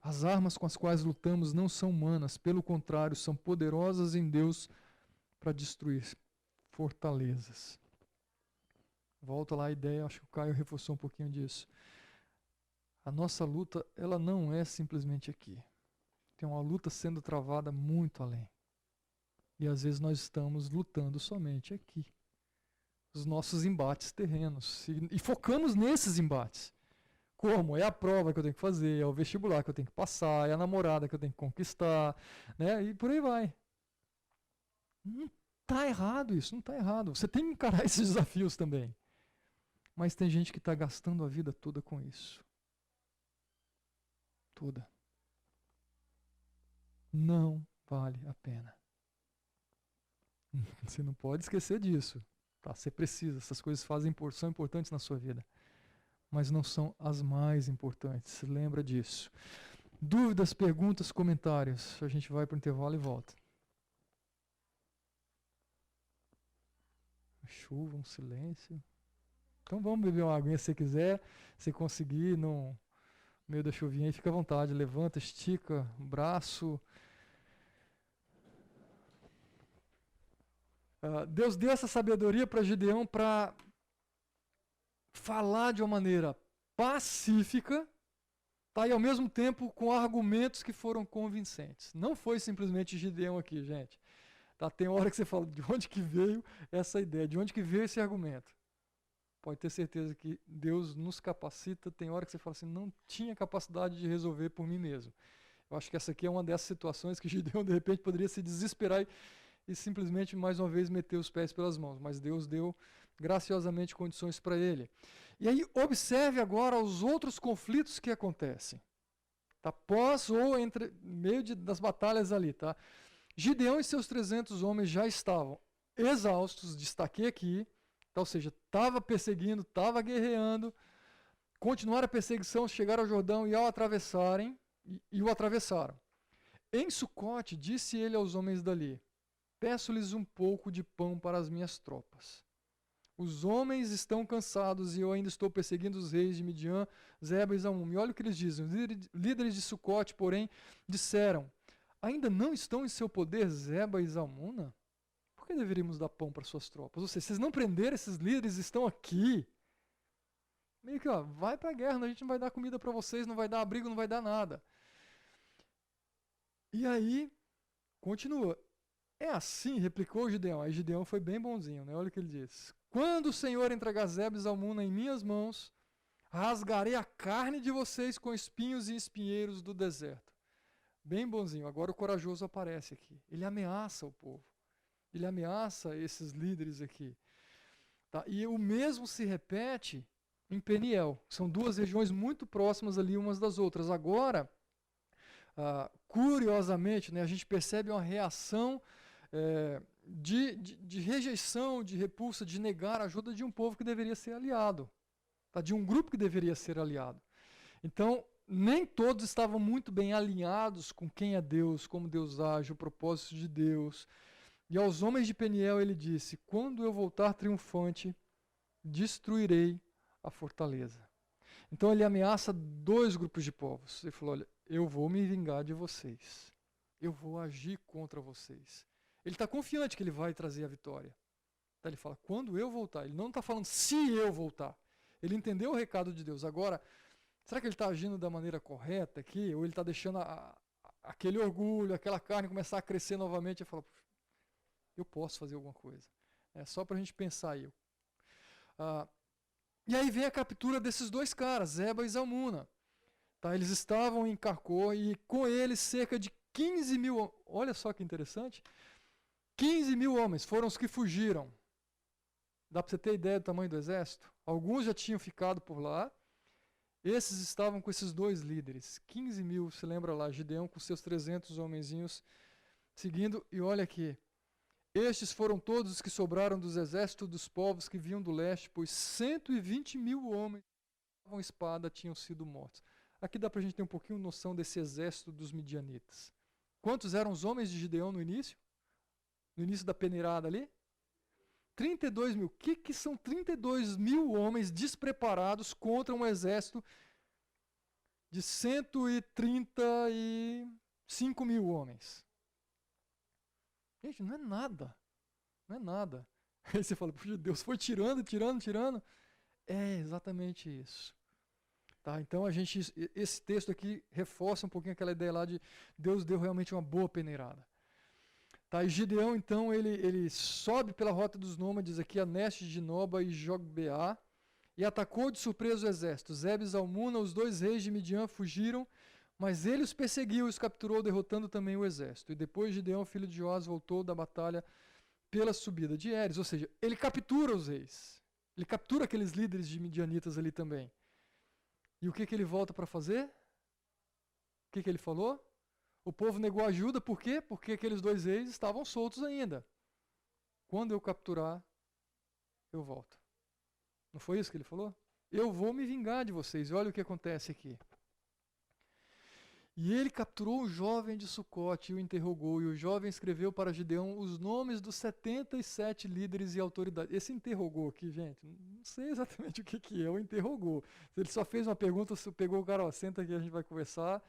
As armas com as quais lutamos não são humanas, pelo contrário, são poderosas em Deus para destruir fortalezas. Volta lá a ideia, acho que o Caio reforçou um pouquinho disso. A nossa luta, ela não é simplesmente aqui. Tem uma luta sendo travada muito além. E às vezes nós estamos lutando somente aqui. Os nossos embates terrenos. E focamos nesses embates. Como? É a prova que eu tenho que fazer, é o vestibular que eu tenho que passar, é a namorada que eu tenho que conquistar, né? E por aí vai. Não está errado isso, não está errado. Você tem que encarar esses desafios também. Mas tem gente que está gastando a vida toda com isso. Toda. Não vale a pena. Você não pode esquecer disso. Tá? Você precisa, essas coisas são importantes na sua vida. Mas não são as mais importantes. Lembra disso. Dúvidas, perguntas, comentários. A gente vai para o intervalo e volta. Chuva, um silêncio. Então vamos beber uma aguinha se você quiser. Se conseguir, no meio da chuvinha aí, fica à vontade. Levanta, estica o braço. Deus deu essa sabedoria para Gideão para falar de uma maneira pacífica, tá? E ao mesmo tempo com argumentos que foram convincentes. Não foi simplesmente Gideão aqui, gente. Tá? Tem hora que você fala, de onde que veio essa ideia? De onde que veio esse argumento? Pode ter certeza que Deus nos capacita. Tem hora que você fala assim, não tinha capacidade de resolver por mim mesmo. Eu acho que essa aqui é uma dessas situações que Gideão, de repente, poderia se desesperar e simplesmente, mais uma vez, meter os pés pelas mãos. Mas Deus deu graciosamente condições para ele. E aí, observe agora os outros conflitos que acontecem. Tá? Pós ou entre meio das batalhas ali. Tá? Gideão e seus 300 homens já estavam exaustos, destaquei aqui, tá? Ou seja, estava perseguindo, estava guerreando, continuaram a perseguição, chegaram ao Jordão e ao atravessarem, e o atravessaram. Em Sucote, disse ele aos homens dali, peço-lhes um pouco de pão para as minhas tropas. Os homens estão cansados e eu ainda estou perseguindo os reis de Midian, Zeba e Zalmunna. E olha o que eles dizem. Os líderes de Sucote, porém, disseram, ainda não estão em seu poder Zeba e Zalmunna? Por que deveríamos dar pão para suas tropas? Ou seja, vocês não prenderam esses líderes, estão aqui. Meio que, ó, vai para a guerra, a gente não vai dar comida para vocês, não vai dar abrigo, não vai dar nada. E aí, continua. É assim, replicou Gideão. Aí Gideão foi bem bonzinho, né? Olha o que ele diz. Quando o Senhor entregar Zeba e Zalmunna em minhas mãos, rasgarei a carne de vocês com espinhos e espinheiros do deserto. Bem bonzinho. Agora o corajoso aparece aqui. Ele ameaça o povo. Ele ameaça esses líderes aqui. Tá? E o mesmo se repete em Peniel. São duas regiões muito próximas ali umas das outras. Agora, curiosamente, né, a gente percebe uma reação de rejeição, de repulsa, de negar a ajuda de um povo que deveria ser aliado. Tá? De um grupo que deveria ser aliado. Então, nem todos estavam muito bem alinhados com quem é Deus, como Deus age, o propósito de Deus. E aos homens de Peniel ele disse, quando eu voltar triunfante, destruirei a fortaleza. Então ele ameaça dois grupos de povos. Ele falou, olha, eu vou me vingar de vocês. Eu vou agir contra vocês. Ele está confiante que ele vai trazer a vitória. Então ele fala, quando eu voltar. Ele não está falando se eu voltar. Ele entendeu o recado de Deus. Agora, será que ele está agindo da maneira correta aqui? Ou ele está deixando aquele orgulho, aquela carne começar a crescer novamente e fala, eu posso fazer alguma coisa. É só para a gente pensar aí. E aí vem a captura desses dois caras, Zeba e Zalmunna. Tá, eles estavam em Carcor e com eles cerca de 15 mil, olha só que interessante, 15 mil homens foram os que fugiram. Dá para você ter ideia do tamanho do exército? Alguns já tinham ficado por lá, esses estavam com esses dois líderes, 15 mil, se lembra lá, Gideão com seus 300 homenzinhos seguindo, e olha aqui, estes foram todos os que sobraram dos exércitos dos povos que vinham do leste, pois 120 mil homens com espada tinham sido mortos. Aqui dá para a gente ter um pouquinho noção desse exército dos midianitas. Quantos eram os homens de Gideão no início? No início da peneirada ali? 32 mil. O que são 32 mil homens despreparados contra um exército de 135 mil homens? Gente, não é nada. Não é nada. Aí você fala, puxa, Deus foi tirando. É exatamente isso. Tá, então esse texto aqui reforça um pouquinho aquela ideia lá de Deus deu realmente uma boa peneirada. Tá, e Gideão, então, ele sobe pela rota dos nômades aqui, a Neste de Noba e Jogbeá, e atacou de surpresa o exército. Zeba e Zalmunna, os dois reis de Midian, fugiram, mas ele os perseguiu e os capturou, derrotando também o exército. E depois Gideão, filho de Joás, voltou da batalha pela subida de Heres, ou seja, ele captura os reis. Ele captura aqueles líderes de midianitas ali também. E o que ele volta para fazer? O que ele falou? O povo negou ajuda, por quê? Porque aqueles dois reis estavam soltos ainda. Quando eu capturar, eu volto. Não foi isso que ele falou? Eu vou me vingar de vocês. Olha o que acontece aqui. E ele capturou um jovem de Sucote e o interrogou, e o jovem escreveu para Gideão os nomes dos 77 líderes e autoridades. Esse interrogou aqui, gente, não sei exatamente o que é o interrogou. Ele só fez uma pergunta, pegou o cara, ó, senta aqui, a gente vai conversar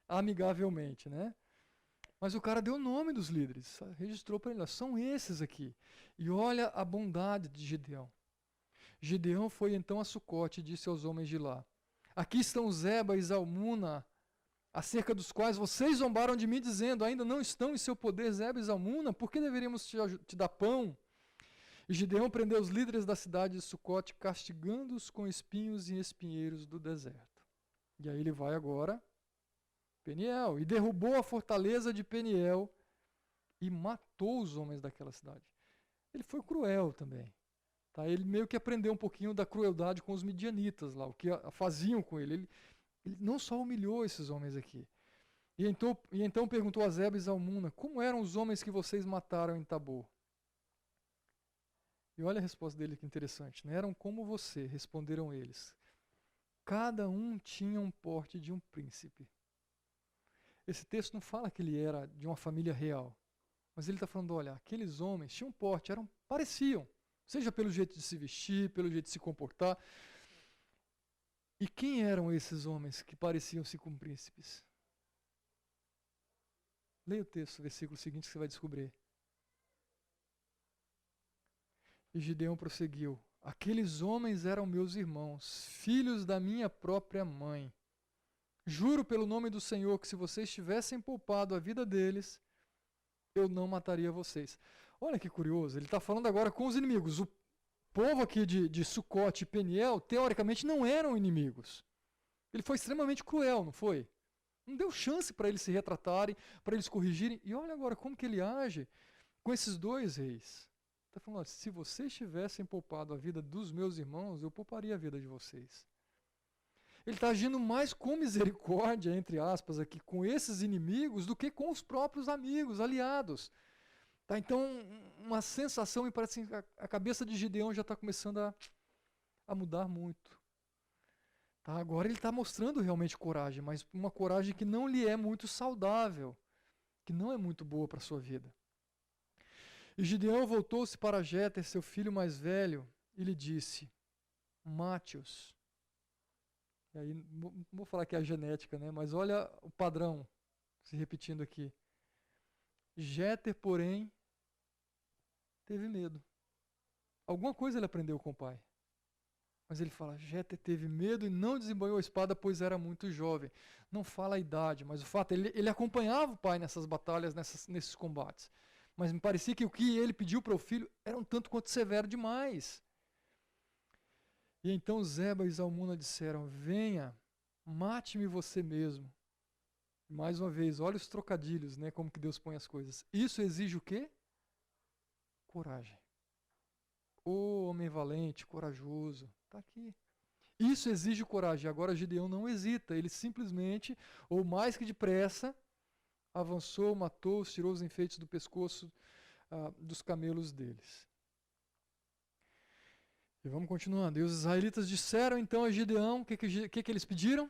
amigavelmente, né? Mas o cara deu o nome dos líderes, registrou para ele, ó, são esses aqui. E olha a bondade de Gideão. Gideão foi então a Sucote e disse aos homens de lá, aqui estão Zeba e Zalmunna, acerca dos quais vocês zombaram de mim, dizendo, ainda não estão em seu poder Zeba e Zalmunna, por que deveríamos te dar pão? E Gideão prendeu os líderes da cidade de Sucote, castigando-os com espinhos e espinheiros do deserto. E aí ele vai agora Peniel, e derrubou a fortaleza de Peniel e matou os homens daquela cidade. Ele foi cruel também. Tá? Ele meio que aprendeu um pouquinho da crueldade com os midianitas lá, o que faziam com ele. Ele não só humilhou esses homens aqui. E então perguntou a Zeba e Zalmuna, como eram os homens que vocês mataram em Tabor? E olha a resposta dele que interessante. Não eram como você, responderam eles. Cada um tinha um porte de um príncipe. Esse texto não fala que ele era de uma família real. Mas ele está falando, olha, aqueles homens tinham porte, pareciam. Seja pelo jeito de se vestir, pelo jeito de se comportar. E quem eram esses homens que pareciam-se com príncipes? Leia o texto, o versículo seguinte, que você vai descobrir. E Gideão prosseguiu, aqueles homens eram meus irmãos, filhos da minha própria mãe. Juro pelo nome do Senhor que se vocês tivessem poupado a vida deles, eu não mataria vocês. Olha que curioso, ele está falando agora com os inimigos. O povo aqui de Sucote e Peniel, teoricamente, não eram inimigos. Ele foi extremamente cruel, não foi? Não deu chance para eles se retratarem, para eles corrigirem. E olha agora como que ele age com esses dois reis. Está falando, olha, se vocês tivessem poupado a vida dos meus irmãos, eu pouparia a vida de vocês. Ele está agindo mais com misericórdia, entre aspas, aqui, com esses inimigos, do que com os próprios amigos, aliados. Tá, então, uma sensação, me parece assim, a cabeça de Gideão já está começando a mudar muito. Tá, agora ele está mostrando realmente coragem, mas uma coragem que não lhe é muito saudável, que não é muito boa para a sua vida. E Gideão voltou-se para Jéter, seu filho mais velho, e lhe disse, mate-os. E aí, não vou falar que é a genética, né? Mas olha o padrão se repetindo aqui. Jéter, porém, teve medo. Alguma coisa ele aprendeu com o pai. Mas ele fala, Jéter teve medo e não desembanhou a espada, pois era muito jovem. Não fala a idade, mas o fato, ele acompanhava o pai nessas batalhas, nesses combates. Mas me parecia que o que ele pediu para o filho era um tanto quanto severo demais. E então Zeba e Zalmuna disseram, venha, mate-me você mesmo. Mais uma vez, olha os trocadilhos, né, como que Deus põe as coisas. Isso exige o quê? Coragem. O homem valente, corajoso, está aqui. Isso exige coragem. Agora Gideão não hesita, ele simplesmente, ou mais que depressa, avançou, matou, tirou os enfeites do pescoço dos camelos deles. E vamos continuando. E os israelitas disseram então a Gideão, o que eles pediram?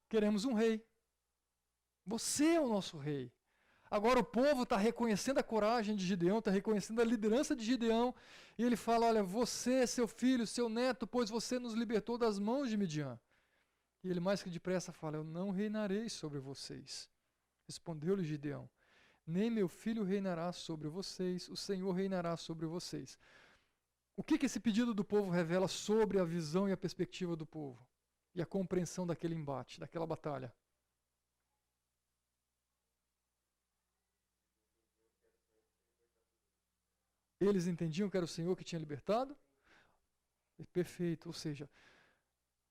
Queremos um rei. Você é o nosso rei. Agora o povo está reconhecendo a coragem de Gideão, está reconhecendo a liderança de Gideão, e ele fala, olha, você, seu filho, seu neto, pois você nos libertou das mãos de Midian. E ele mais que depressa fala, eu não reinarei sobre vocês. Respondeu-lhe Gideão, nem meu filho reinará sobre vocês, o Senhor reinará sobre vocês. O que esse pedido do povo revela sobre a visão e a perspectiva do povo? E a compreensão daquele embate, daquela batalha? Eles entendiam que era o Senhor que tinha libertado? Perfeito, ou seja,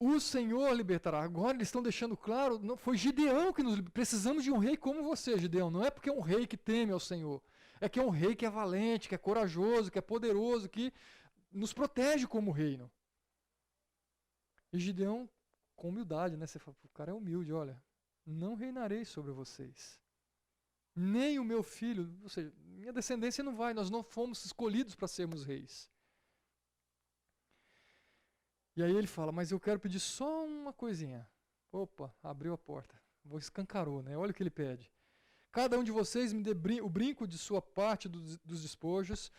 o Senhor libertará. Agora eles estão deixando claro, não, foi Gideão que nos libertou. Precisamos de um rei como você, Gideão. Não é porque é um rei que teme ao Senhor. É que é um rei que é valente, que é corajoso, que é poderoso, que nos protege como reino. E Gideão, com humildade, né? Você fala, o cara é humilde, olha. Não reinarei sobre vocês. Nem o meu filho, ou seja, minha descendência não vai, nós não fomos escolhidos para sermos reis. E aí ele fala, mas eu quero pedir só uma coisinha. Opa, abriu a porta. Escancarou, né? Olha o que ele pede. Cada um de vocês me dê o brinco de sua parte dos despojos.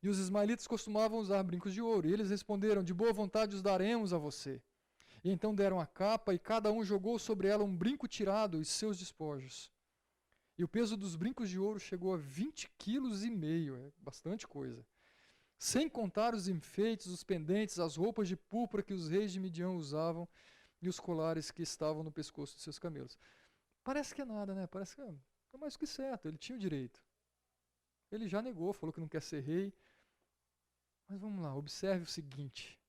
E os ismaelitas costumavam usar brincos de ouro. E eles responderam, de boa vontade os daremos a você. E então deram a capa e cada um jogou sobre ela um brinco tirado e seus despojos. E o peso dos brincos de ouro chegou a 20,5 kg, é bastante coisa. Sem contar os enfeites, os pendentes, as roupas de púrpura que os reis de Midian usavam e os colares que estavam no pescoço de seus camelos. Parece que é nada, né? Parece que é mais que certo, ele tinha o direito. Ele já negou, falou que não quer ser rei. Mas vamos lá, observe o seguinte.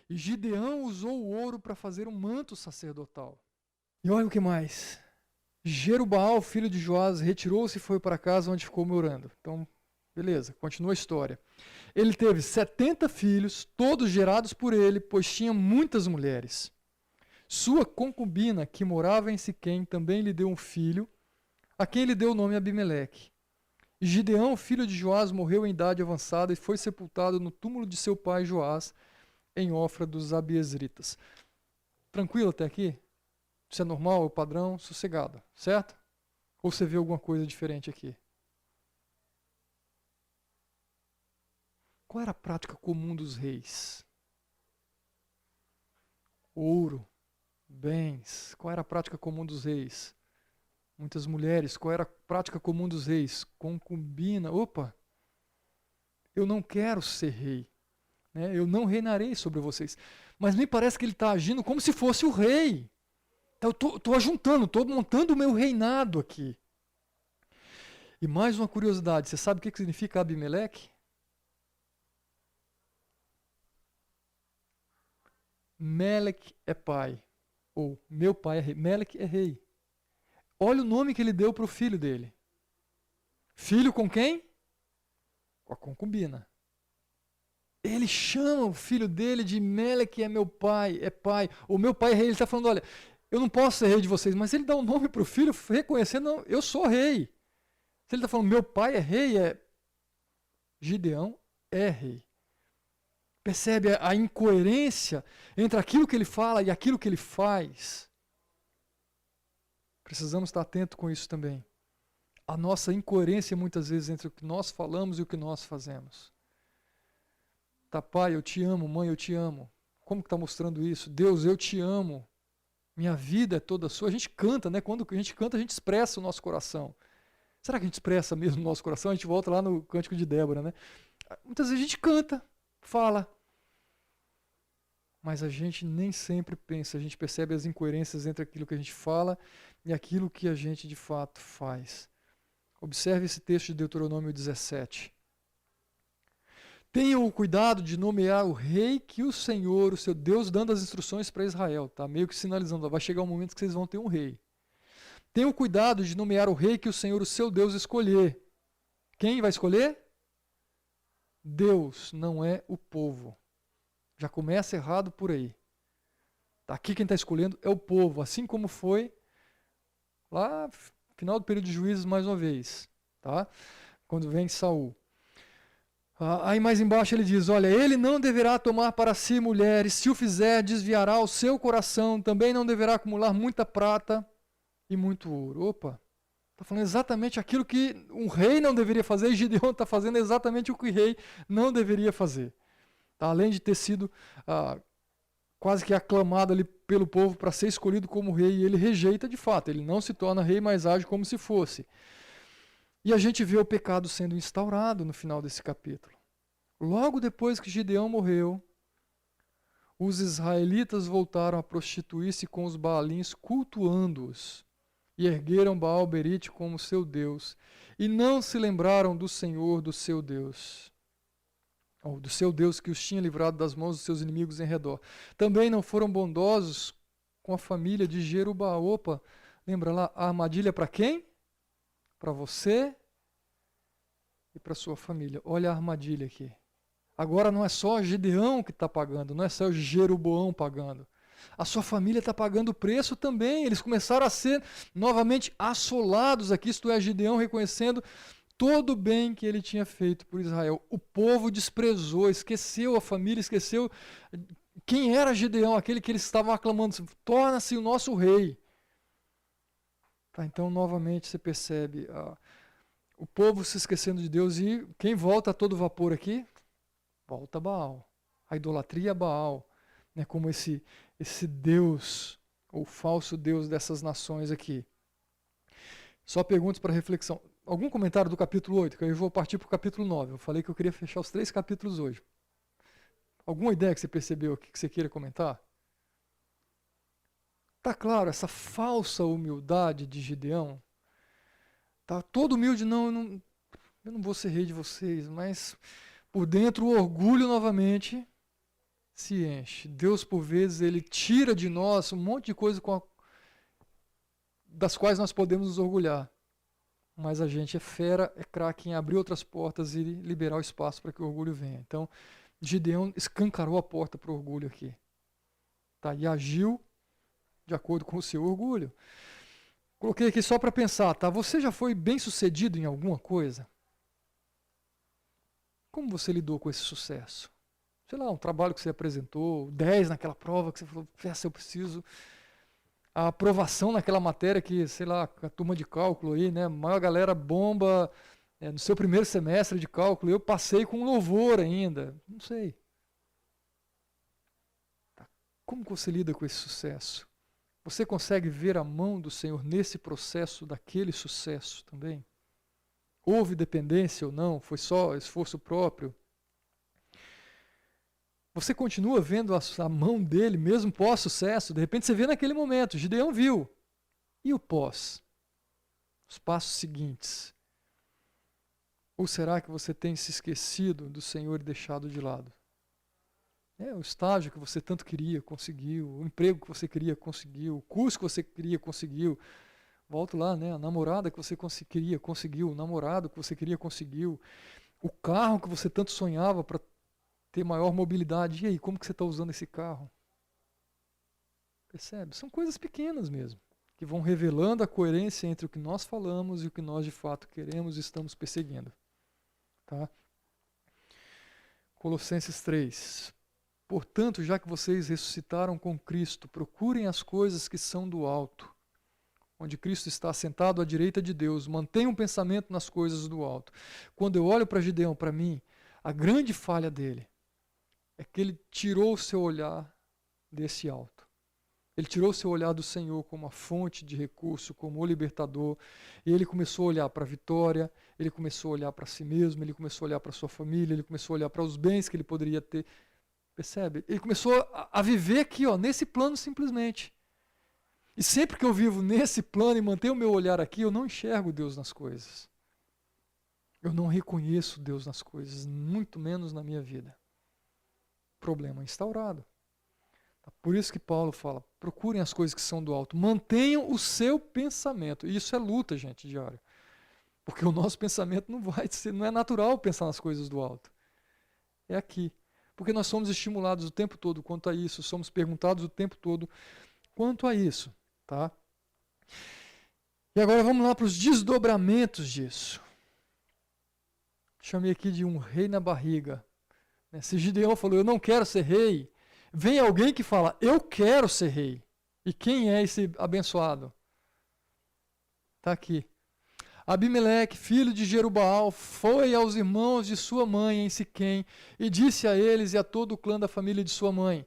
E Gideão usou o ouro para fazer um manto sacerdotal. E olha o que mais. Jerubaal, filho de Joás, retirou-se e foi para casa, onde ficou morando. Então, beleza, continua a história. Ele teve 70 filhos, todos gerados por ele, pois tinha muitas mulheres. Sua concubina, que morava em Siquém, também lhe deu um filho, a quem ele deu o nome Abimeleque. Gideão, filho de Joás, morreu em idade avançada e foi sepultado no túmulo de seu pai Joás, em Ofra dos Abiezritas. Tranquilo até aqui? Isso é normal, é o padrão, sossegado, certo? Ou você vê alguma coisa diferente aqui? Qual era a prática comum dos reis? Ouro, bens. Qual era a prática comum dos reis? Muitas mulheres. Qual era a prática comum dos reis? Concubina. Opa! Eu não quero ser rei. Né? Eu não reinarei sobre vocês. Mas me parece que ele está agindo como se fosse o rei. Então, eu estou ajuntando, estou montando o meu reinado aqui. E mais uma curiosidade. Você sabe o que significa Abimeleque? Melec é pai, ou meu pai é rei. Melec é rei. Olha o nome que ele deu para o filho dele. Filho com quem? Com a concubina. Ele chama o filho dele de Melec é meu pai, é pai. O meu pai é rei. Ele está falando, olha, eu não posso ser rei de vocês, mas ele dá um nome para o filho reconhecendo, não, eu sou rei. Se ele está falando, meu pai é rei, Gideão é rei. Percebe a incoerência entre aquilo que ele fala e aquilo que ele faz? Precisamos estar atento com isso também. A nossa incoerência muitas vezes entre o que nós falamos e o que nós fazemos. Tá, pai, eu te amo, mãe, eu te amo. Como que está mostrando isso? Deus, eu te amo. Minha vida é toda sua. A gente canta, né? Quando a gente canta, a gente expressa o nosso coração. Será que a gente expressa mesmo o nosso coração? A gente volta lá no Cântico de Débora, né? Muitas vezes a gente canta, fala. Mas a gente nem sempre pensa, a gente percebe as incoerências entre aquilo que a gente fala e aquilo que a gente de fato faz. Observe esse texto de Deuteronômio 17. Tenham o cuidado de nomear o rei que o Senhor, o seu Deus, dando as instruções para Israel. Tá meio que sinalizando, vai chegar um momento que vocês vão ter um rei. Tenham o cuidado de nomear o rei que o Senhor, o seu Deus, escolher. Quem vai escolher? Deus, não é o povo. Já começa errado por aí. Aqui quem está escolhendo é o povo, assim como foi lá final do período de Juízes mais uma vez, tá? Quando vem Saul. Aí mais embaixo ele diz, olha, ele não deverá tomar para si mulheres, se o fizer desviará o seu coração, também não deverá acumular muita prata e muito ouro. Opa, está falando exatamente aquilo que um rei não deveria fazer, e Gideão está fazendo exatamente o que o rei não deveria fazer. Tá? Além de ter sido quase que aclamado ali pelo povo para ser escolhido como rei, e ele rejeita de fato, ele não se torna rei, mas age como se fosse. E a gente vê o pecado sendo instaurado no final desse capítulo. Logo depois que Gideão morreu, os israelitas voltaram a prostituir-se com os Baalins, cultuando-os, e ergueram Baal-Berite como seu Deus, e não se lembraram do Senhor, do seu Deus. Ou do seu Deus que os tinha livrado das mãos dos seus inimigos em redor. Também não foram bondosos com a família de Jerubaal. Opa, lembra lá, a armadilha para quem? Para você e para sua família. Olha a armadilha aqui. Agora não é só Gideão que está pagando, não é só Jeroboão pagando. A sua família está pagando o preço também. Eles começaram a ser novamente assolados aqui, isto é, Gideão reconhecendo todo o bem que ele tinha feito por Israel. O povo desprezou, esqueceu a família, esqueceu quem era Gideão, aquele que eles estavam aclamando, torna-se o nosso rei. Tá, então, novamente, você percebe o povo se esquecendo de Deus, e quem volta a todo vapor aqui? Volta a Baal. A idolatria a Baal, né, como esse Deus, ou falso Deus dessas nações aqui. Só perguntas para reflexão. Algum comentário do capítulo 8? Que eu vou partir para o capítulo 9. Eu falei que eu queria fechar os 3 capítulos hoje. Alguma ideia que você percebeu aqui que você queira comentar? Tá claro, essa falsa humildade de Gideão. Tá todo humilde, não, eu não vou ser rei de vocês, mas por dentro o orgulho novamente se enche. Deus, por vezes, ele tira de nós um monte de coisa das quais nós podemos nos orgulhar. Mas a gente é fera, é craque em abrir outras portas e liberar o espaço para que o orgulho venha. Então, Gideão escancarou a porta para o orgulho aqui. Tá? E agiu de acordo com o seu orgulho. Coloquei aqui só para pensar, tá? Você já foi bem sucedido em alguma coisa? Como você lidou com esse sucesso? Sei lá, um trabalho que você apresentou, 10 naquela prova que você falou, essa eu preciso. A aprovação naquela matéria que, sei lá, a turma de cálculo aí, né? A maior galera bomba no seu primeiro semestre de cálculo. Eu passei com louvor ainda. Não sei. Tá. Como você lida com esse sucesso? Você consegue ver a mão do Senhor nesse processo daquele sucesso também? Houve dependência ou não? Foi só esforço próprio? Você continua vendo a mão dele mesmo pós-sucesso? De repente você vê naquele momento, Gideão viu. E o pós? Os passos seguintes? Ou será que você tem se esquecido do Senhor e deixado de lado? O estágio que você tanto queria, conseguiu. O emprego que você queria, conseguiu. O curso que você queria, conseguiu. Volto lá, né? A namorada que você queria, conseguiu. O namorado que você queria, conseguiu. O carro que você tanto sonhava para ter maior mobilidade. E aí, como que você está usando esse carro? Percebe? São coisas pequenas mesmo, que vão revelando a coerência entre o que nós falamos e o que nós de fato queremos e estamos perseguindo. Tá? Colossenses 3. Portanto, já que vocês ressuscitaram com Cristo, procurem as coisas que são do alto, onde Cristo está sentado à direita de Deus. Mantenham um pensamento nas coisas do alto. Quando eu olho para Gideão, para mim, a grande falha dele é que ele tirou o seu olhar desse alto. Ele tirou o seu olhar do Senhor como a fonte de recurso, como o libertador, e ele começou a olhar para a vitória, ele começou a olhar para si mesmo, ele começou a olhar para a sua família, ele começou a olhar para os bens que ele poderia ter. Percebe? Ele começou a viver aqui, nesse plano simplesmente. E sempre que eu vivo nesse plano e mantenho o meu olhar aqui, eu não enxergo Deus nas coisas. Eu não reconheço Deus nas coisas, muito menos na minha vida. Problema instaurado. Por isso que Paulo fala, procurem as coisas que são do alto, mantenham o seu pensamento. E isso é luta, gente, diária. Porque o nosso pensamento não é natural pensar nas coisas do alto. É aqui. Porque nós somos estimulados o tempo todo quanto a isso, somos perguntados o tempo todo quanto a isso. Tá? E agora vamos lá para os desdobramentos disso. Chamei aqui de um rei na barriga. Se Gideão falou, eu não quero ser rei, vem alguém que fala, eu quero ser rei. E quem é esse abençoado? Está aqui. Abimeleque, filho de Jerubaal, foi aos irmãos de sua mãe em Siquém e disse a eles e a todo o clã da família de sua mãe,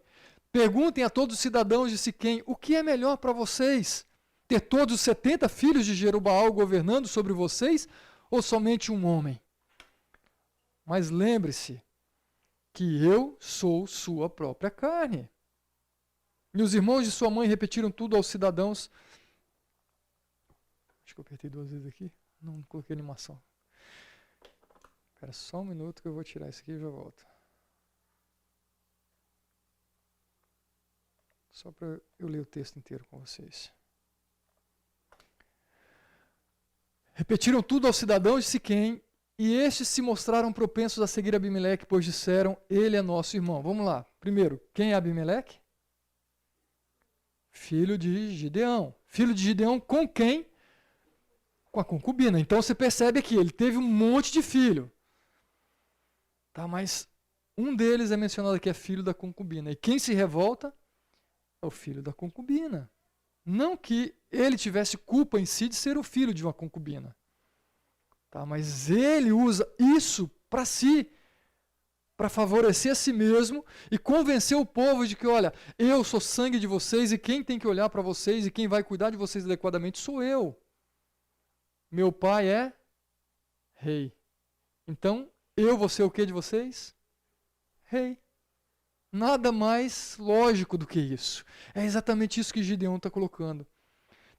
perguntem a todos os cidadãos de Siquém, o que é melhor para vocês? Ter todos os 70 filhos de Jerubaal governando sobre vocês ou somente um homem? Mas lembre-se que eu sou sua própria carne. E os irmãos de sua mãe repetiram tudo aos cidadãos. Acho que eu apertei 2 vezes aqui. Não coloquei animação. Espera só um minuto que eu vou tirar isso aqui e já volto. Só para eu ler o texto inteiro com vocês. Repetiram tudo aos cidadãos de Siquém, e estes se mostraram propensos a seguir Abimeleque, pois disseram, ele é nosso irmão. Vamos lá. Primeiro, quem é Abimeleque? Filho de Gideão. Filho de Gideão com quem? Com a concubina. Então você percebe aqui, ele teve um monte de filho. Tá, mas um deles é mencionado aqui, é filho da concubina. E quem se revolta é o filho da concubina. Não que ele tivesse culpa em si de ser o filho de uma concubina. Tá, mas ele usa isso para si, para favorecer a si mesmo e convencer o povo de que, olha, eu sou sangue de vocês e quem tem que olhar para vocês e quem vai cuidar de vocês adequadamente sou eu. Meu pai é rei. Então, eu vou ser o que de vocês? Rei. Nada mais lógico do que isso. É exatamente isso que Gideão está colocando.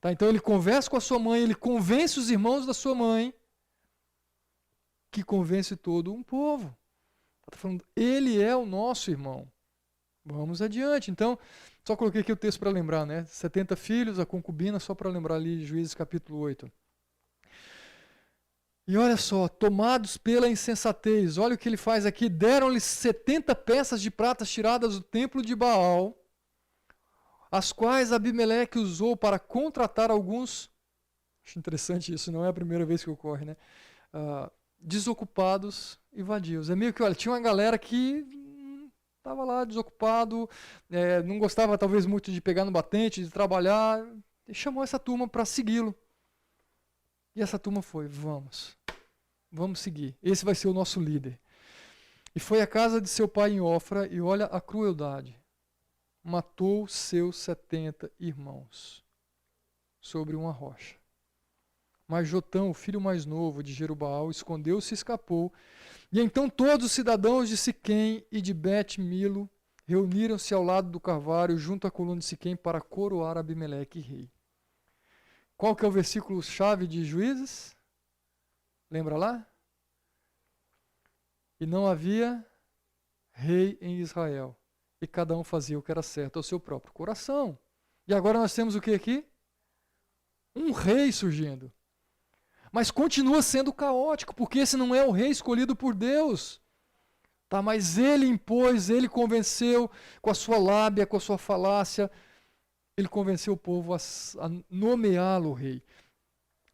Tá, então ele conversa com a sua mãe, ele convence os irmãos da sua mãe, que convence todo um povo. Está falando, ele é o nosso irmão. Vamos adiante. Então, só coloquei aqui o texto para lembrar, né? 70 filhos, a concubina, só para lembrar ali, Juízes capítulo 8. E olha só, tomados pela insensatez, olha o que ele faz aqui, deram-lhe 70 peças de prata tiradas do templo de Baal, as quais Abimeleque usou para contratar alguns, acho interessante isso, não é a primeira vez que ocorre, né? Desocupados e vadios. É meio que, olha, tinha uma galera que estava lá desocupado, não gostava talvez muito de pegar no batente, de trabalhar, e chamou essa turma para segui-lo. E essa turma foi, vamos seguir, esse vai ser o nosso líder. E foi à casa de seu pai em Ofra, e olha a crueldade, matou seus 70 irmãos sobre uma rocha. Mas Jotão, o filho mais novo de Jerubaal, escondeu-se e escapou. E então todos os cidadãos de Siquém e de Bet-Milo reuniram-se ao lado do carvalho, junto à coluna de Siquém, para coroar Abimeleque rei. Qual que é o versículo-chave de Juízes? Lembra lá? E não havia rei em Israel, e cada um fazia o que era certo ao seu próprio coração. E agora nós temos o que aqui? Um rei surgindo. Mas continua sendo caótico, porque esse não é o rei escolhido por Deus. Tá? Mas ele impôs, ele convenceu com a sua lábia, com a sua falácia, ele convenceu o povo a nomeá-lo rei.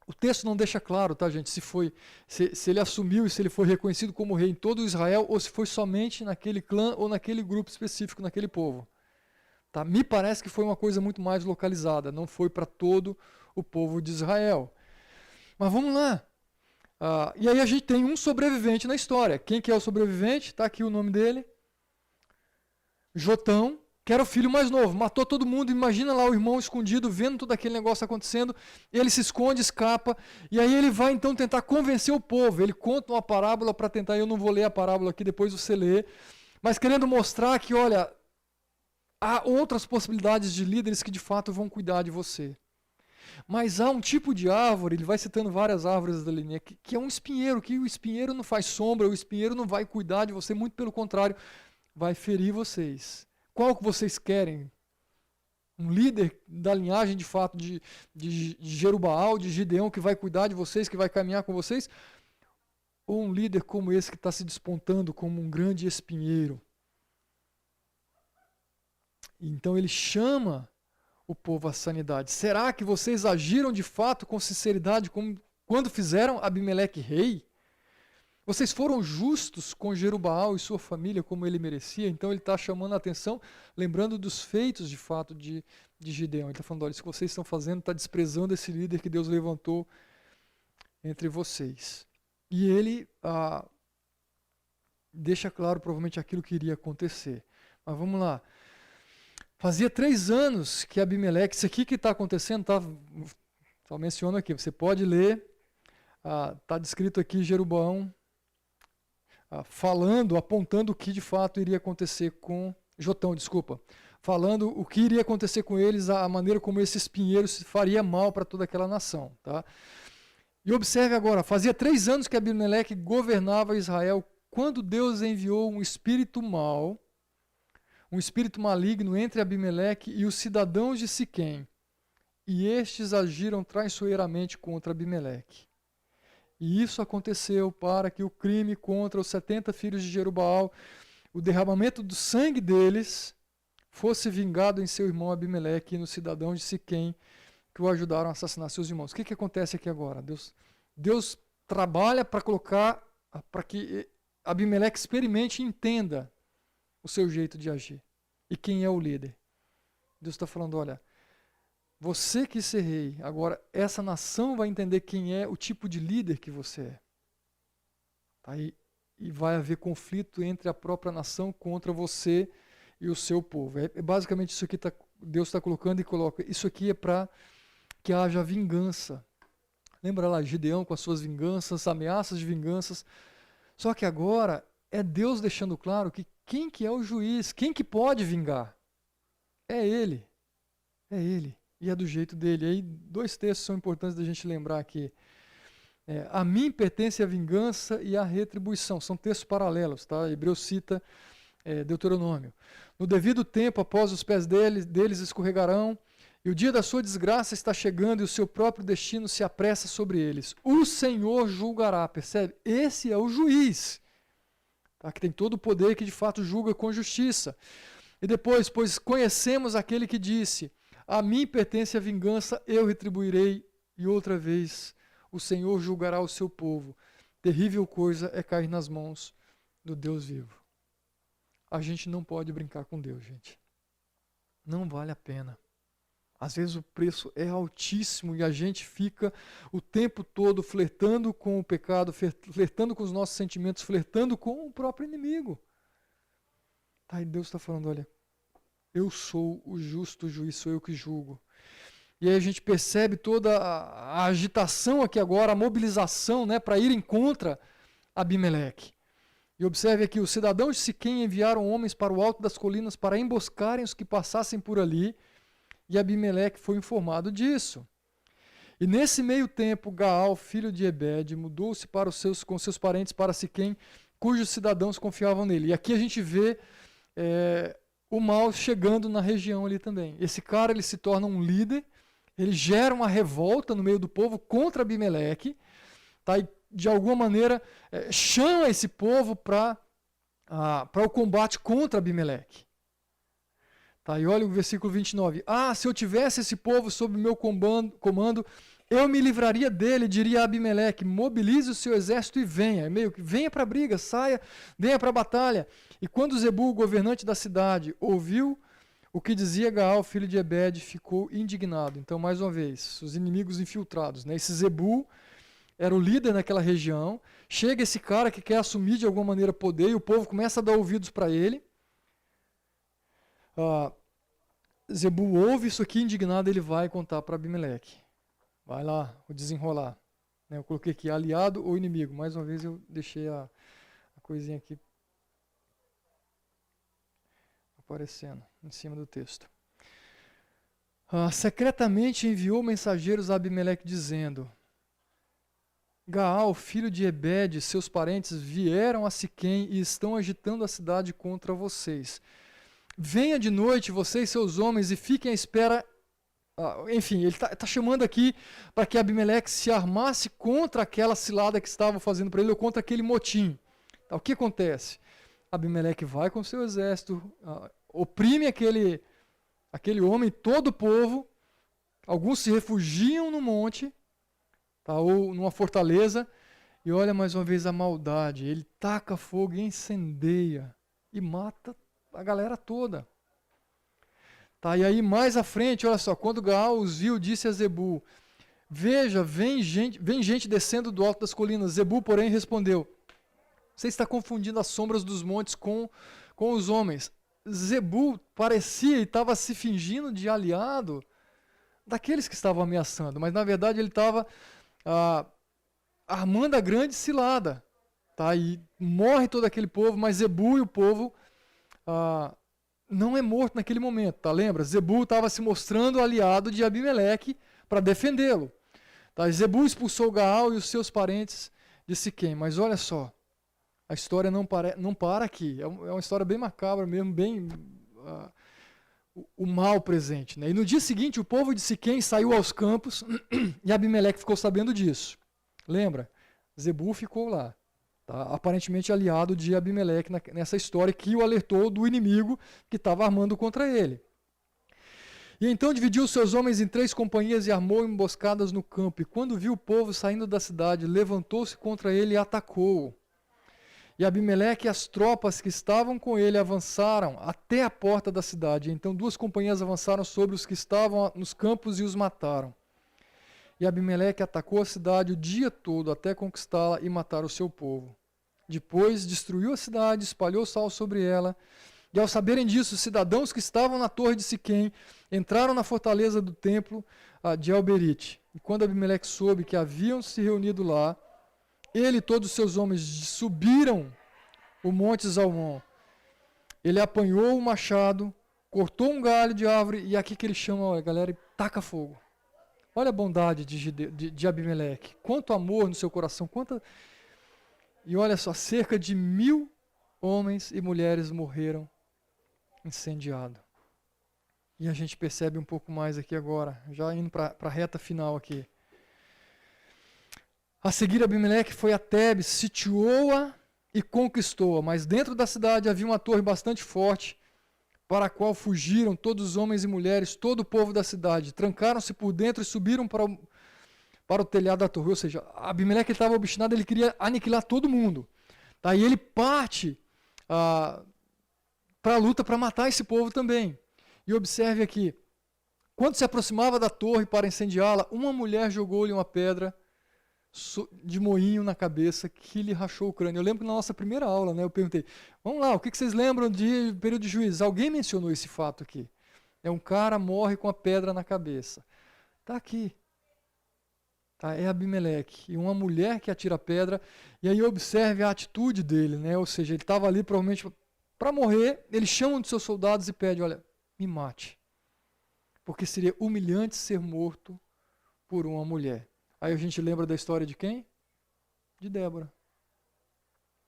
O texto não deixa claro, tá, gente, se ele assumiu e se ele foi reconhecido como rei em todo Israel, ou se foi somente naquele clã ou naquele grupo específico, naquele povo. Tá? Me parece que foi uma coisa muito mais localizada, não foi para todo o povo de Israel. Mas vamos lá. E aí a gente tem um sobrevivente na história. Quem que é o sobrevivente? Está aqui o nome dele. Jotão, que era o filho mais novo. Matou todo mundo. Imagina lá o irmão escondido, vendo todo aquele negócio acontecendo. Ele se esconde, escapa. E aí ele vai então tentar convencer o povo. Ele conta uma parábola para tentar, eu não vou ler a parábola aqui, depois você lê. Mas querendo mostrar que, olha, há outras possibilidades de líderes que de fato vão cuidar de você. Mas há um tipo de árvore, ele vai citando várias árvores da linha, que é um espinheiro, que o espinheiro não faz sombra, o espinheiro não vai cuidar de você, muito pelo contrário, vai ferir vocês. Qual que vocês querem? Um líder da linhagem de fato de Jerubaal, de Gideão, que vai cuidar de vocês, que vai caminhar com vocês? Ou um líder como esse que está se despontando como um grande espinheiro? Então ele chama o povo à sanidade. Será que vocês agiram de fato com sinceridade como quando fizeram Abimeleque rei? Vocês foram justos com Jerubaal e sua família como ele merecia? Então ele está chamando a atenção, lembrando dos feitos de fato de Gideão. Ele está falando, olha, isso que vocês estão fazendo está desprezando esse líder que Deus levantou entre vocês. E ele deixa claro provavelmente aquilo que iria acontecer. Mas vamos lá. Fazia 3 anos que Abimeleque, isso aqui que está acontecendo, só menciono aqui, você pode ler, está descrito aqui Jeroboão falando, apontando o que de fato iria acontecer com Jotão, falando o que iria acontecer com eles, a maneira como esse espinheiro se faria mal para toda aquela nação. Tá? E observe agora, fazia 3 anos que Abimeleque governava Israel, quando Deus enviou um espírito mau, um espírito maligno entre Abimeleque e os cidadãos de Siquém, e estes agiram traiçoeiramente contra Abimeleque. E isso aconteceu para que o crime contra os 70 filhos de Jerubaal, o derramamento do sangue deles, fosse vingado em seu irmão Abimeleque e nos cidadãos de Siquém, que o ajudaram a assassinar seus irmãos. O que acontece aqui agora? Deus trabalha para colocar, para que Abimeleque experimente e entenda o seu jeito de agir. E quem é o líder? Deus está falando, olha, você quis ser rei, agora essa nação vai entender quem é o tipo de líder que você é. Tá? E vai haver conflito entre a própria nação contra você e o seu povo. É basicamente isso que Deus está colocando e coloca. Isso aqui é para que haja vingança. Lembra lá, Gideão com as suas vinganças, ameaças de vinganças. Só que agora é Deus deixando claro que quem que é o juiz? Quem que pode vingar? É ele. É ele. E é do jeito dele. E aí 2 textos são importantes da gente lembrar aqui. A mim pertence a vingança e a retribuição. São textos paralelos, tá? Hebreus cita Deuteronômio. No devido tempo, após os pés deles escorregarão, e o dia da sua desgraça está chegando, e o seu próprio destino se apressa sobre eles. O Senhor julgará, percebe? Esse é o juiz, tá? Que tem todo o poder, que de fato julga com justiça. E depois, pois conhecemos aquele que disse: a mim pertence a vingança, eu retribuirei, e outra vez o Senhor julgará o seu povo. Terrível coisa é cair nas mãos do Deus vivo. A gente não pode brincar com Deus, gente. Não vale a pena. Às vezes o preço é altíssimo e a gente fica o tempo todo flertando com o pecado, flertando com os nossos sentimentos, flertando com o próprio inimigo. Tá, e Deus está falando, olha, eu sou o justo juiz, sou eu que julgo. E aí a gente percebe toda a agitação aqui agora, a mobilização, né, para irem contra Abimeleque. E observe aqui, os cidadãos de Siquém enviaram homens para o alto das colinas para emboscarem os que passassem por ali, e Abimeleque foi informado disso. E nesse meio tempo, Gaal, filho de Ebed, mudou-se com seus parentes para Siquém, cujos cidadãos confiavam nele. E aqui a gente vê o mal chegando na região ali também. Esse cara, ele se torna um líder, ele gera uma revolta no meio do povo contra Abimeleque, tá? E de alguma maneira chama esse povo para o combate contra Abimeleque. Tá, e olha o versículo 29. Se eu tivesse esse povo sob meu comando, eu me livraria dele, diria a Abimeleque, mobilize o seu exército e venha. Meio que venha para a briga, saia, venha para a batalha. E quando Zebu, governante da cidade, ouviu o que dizia Gaal, filho de Ebed, ficou indignado. Então, mais uma vez, os inimigos infiltrados, né? Esse Zebu era o líder naquela região. Chega esse cara que quer assumir de alguma maneira poder e o povo começa a dar ouvidos para ele. Zebu ouve isso aqui, indignado, ele vai contar para Abimeleque. Vai lá, o desenrolar. Eu coloquei aqui, aliado ou inimigo. Mais uma vez eu deixei a coisinha aqui aparecendo em cima do texto. Secretamente enviou mensageiros a Abimeleque dizendo: Gaal, filho de Ebed, seus parentes vieram a Siquém e estão agitando a cidade contra vocês. Venha de noite, você e seus homens, e fiquem à espera. Enfim, ele está chamando aqui para que Abimeleque se armasse contra aquela cilada que estavam fazendo para ele, ou contra aquele motim. O que acontece? Abimeleque vai com seu exército, oprime aquele homem, todo o povo. Alguns se refugiam no monte, ou numa fortaleza, e olha mais uma vez a maldade. Ele taca fogo e incendeia, e mata a galera toda. E aí mais à frente, olha só, quando Gaal os viu, disse a Zebu: veja, vem gente descendo do alto das colinas. Zebu, porém, respondeu: você está confundindo as sombras dos montes com os homens. Zebu parecia e estava se fingindo de aliado daqueles que estavam ameaçando, mas na verdade ele estava armando a grande cilada. E morre todo aquele povo, mas Zebu e o povo não é morto naquele momento, lembra? Zebu estava se mostrando aliado de Abimeleque para defendê-lo. Zebu expulsou Gaal e os seus parentes de Siquém. Mas olha só, a história não para aqui. É uma história bem macabra mesmo, bem o mal presente. Né? E no dia seguinte, o povo de Siquém saiu aos campos e Abimeleque ficou sabendo disso. Lembra? Zebu ficou lá. Aparentemente aliado de Abimeleque nessa história, que o alertou do inimigo que estava armando contra ele. E então dividiu seus homens em 3 companhias e armou emboscadas no campo. E quando viu o povo saindo da cidade, levantou-se contra ele e atacou. E Abimeleque e as tropas que estavam com ele avançaram até a porta da cidade. Então 2 companhias avançaram sobre os que estavam nos campos e os mataram. E Abimeleque atacou a cidade o dia todo até conquistá-la e matar o seu povo. Depois destruiu a cidade, espalhou sal sobre ela. E ao saberem disso, os cidadãos que estavam na torre de Siquém entraram na fortaleza do templo de Alberite. E quando Abimeleque soube que haviam se reunido lá, ele e todos os seus homens subiram o monte Zalmon. Ele apanhou o machado, cortou um galho de árvore e aqui que ele chama a galera e taca fogo. Olha a bondade de Abimeleque. Quanto amor no seu coração. E olha só, cerca de 1000 homens e mulheres morreram incendiado. E a gente percebe um pouco mais aqui agora, já indo para a reta final aqui. A seguir, Abimeleque foi a Tebes, sitiou-a e conquistou-a, mas dentro da cidade havia uma torre bastante forte, para a qual fugiram todos os homens e mulheres, todo o povo da cidade. Trancaram-se por dentro e subiram para o telhado da torre. Ou seja, Abimeleque estava obstinado, ele queria aniquilar todo mundo. Tá? E ele parte para a luta para matar esse povo também. E observe aqui, quando se aproximava da torre para incendiá-la, uma mulher jogou-lhe uma pedra de moinho na cabeça que lhe rachou o crânio. Eu lembro que na nossa primeira aula, né, eu perguntei, vamos lá, o que vocês lembram de período de juízes? Alguém mencionou esse fato aqui. Um cara morre com a pedra na cabeça. Está aqui. Tá, é Abimeleque. E uma mulher que atira a pedra, e aí observe a atitude dele, né? Ou seja, ele estava ali provavelmente para morrer, ele chama um de seus soldados e pede, olha, me mate. Porque seria humilhante ser morto por uma mulher. Aí a gente lembra da história de quem? De Débora.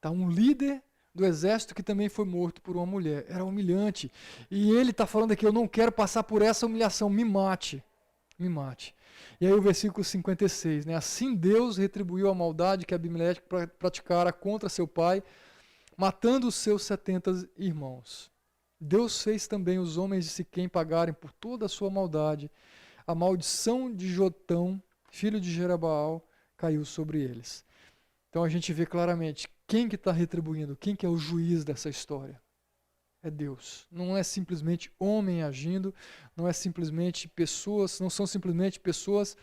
Tá, um líder do exército que também foi morto por uma mulher. Era humilhante. E ele está falando aqui, eu não quero passar por essa humilhação, me mate. Me mate. E aí o versículo 56, né? Assim Deus retribuiu a maldade que Abimeleque praticara contra seu pai, matando os seus 70 irmãos. Deus fez também os homens de Siquém pagarem por toda a sua maldade. A maldição de Jotão, filho de Jeroboão, caiu sobre eles. Então a gente vê claramente quem que está retribuindo, quem que é o juiz dessa história. É Deus. Não é simplesmente homem agindo, não é simplesmente pessoas, não são simplesmente pessoas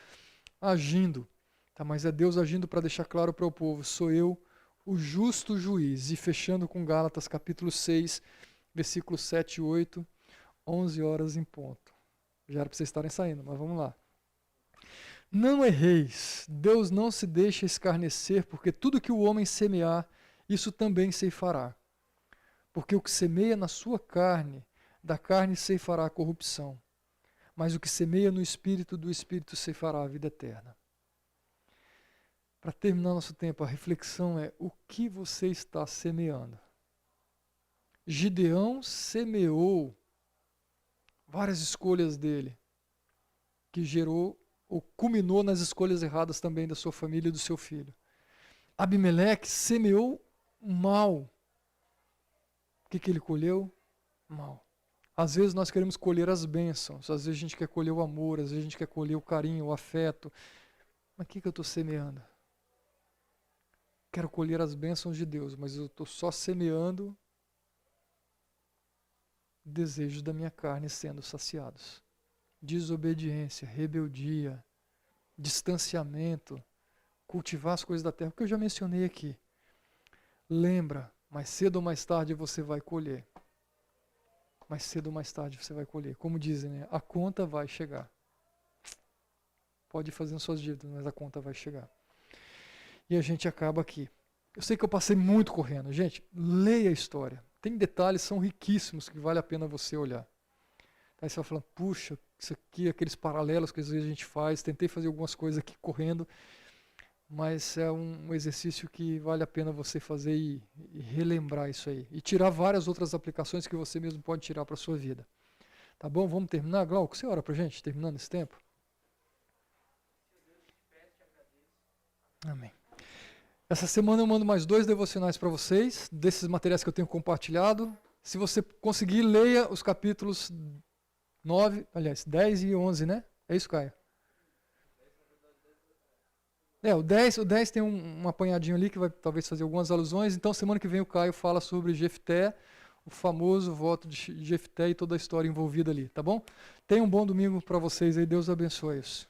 agindo, tá? Mas é Deus agindo para deixar claro para o povo, sou eu o justo juiz. E fechando com Gálatas capítulo 6, versículos 7 e 8, 11 horas em ponto. Já era para vocês estarem saindo, mas vamos lá. Não erreis, Deus não se deixa escarnecer, porque tudo que o homem semear, isso também ceifará. Porque o que semeia na sua carne, da carne ceifará a corrupção. Mas o que semeia no Espírito, do Espírito ceifará a vida eterna. Para terminar nosso tempo, a reflexão é o que você está semeando. Gideão semeou várias escolhas dele, que gerou ou culminou nas escolhas erradas também da sua família e do seu filho. Abimeleque semeou mal. O que ele colheu? Mal. Às vezes nós queremos colher as bênçãos, às vezes a gente quer colher o amor, às vezes a gente quer colher o carinho, o afeto. Mas o que eu estou semeando? Quero colher as bênçãos de Deus, mas eu estou só semeando desejos da minha carne sendo saciados. Desobediência, rebeldia, distanciamento, cultivar as coisas da terra, o que eu já mencionei aqui. Lembra, mais cedo ou mais tarde você vai colher. Mais cedo ou mais tarde você vai colher. Como dizem, né? A conta vai chegar. Pode ir fazendo suas dívidas, mas a conta vai chegar. E a gente acaba aqui. Eu sei que eu passei muito correndo. Gente, leia a história. Tem detalhes, são riquíssimos, que vale a pena você olhar. Aí você vai falando, puxa, isso aqui, aqueles paralelos que às vezes a gente faz, tentei fazer algumas coisas aqui correndo, mas é um exercício que vale a pena você fazer e relembrar isso aí. E tirar várias outras aplicações que você mesmo pode tirar para a sua vida. Tá bom? Vamos terminar? Glauco, você ora para a gente, terminando esse tempo? Amém. Essa semana eu mando mais 2 devocionais para vocês, desses materiais que eu tenho compartilhado. Se você conseguir, leia os capítulos 10 e 11, né? É isso, Caio? O 10 tem um apanhadinho ali que vai talvez fazer algumas alusões. Então, semana que vem o Caio fala sobre Jefté, o famoso voto de Jefté e toda a história envolvida ali, tá bom? Tenha um bom domingo para vocês aí. Deus abençoe isso.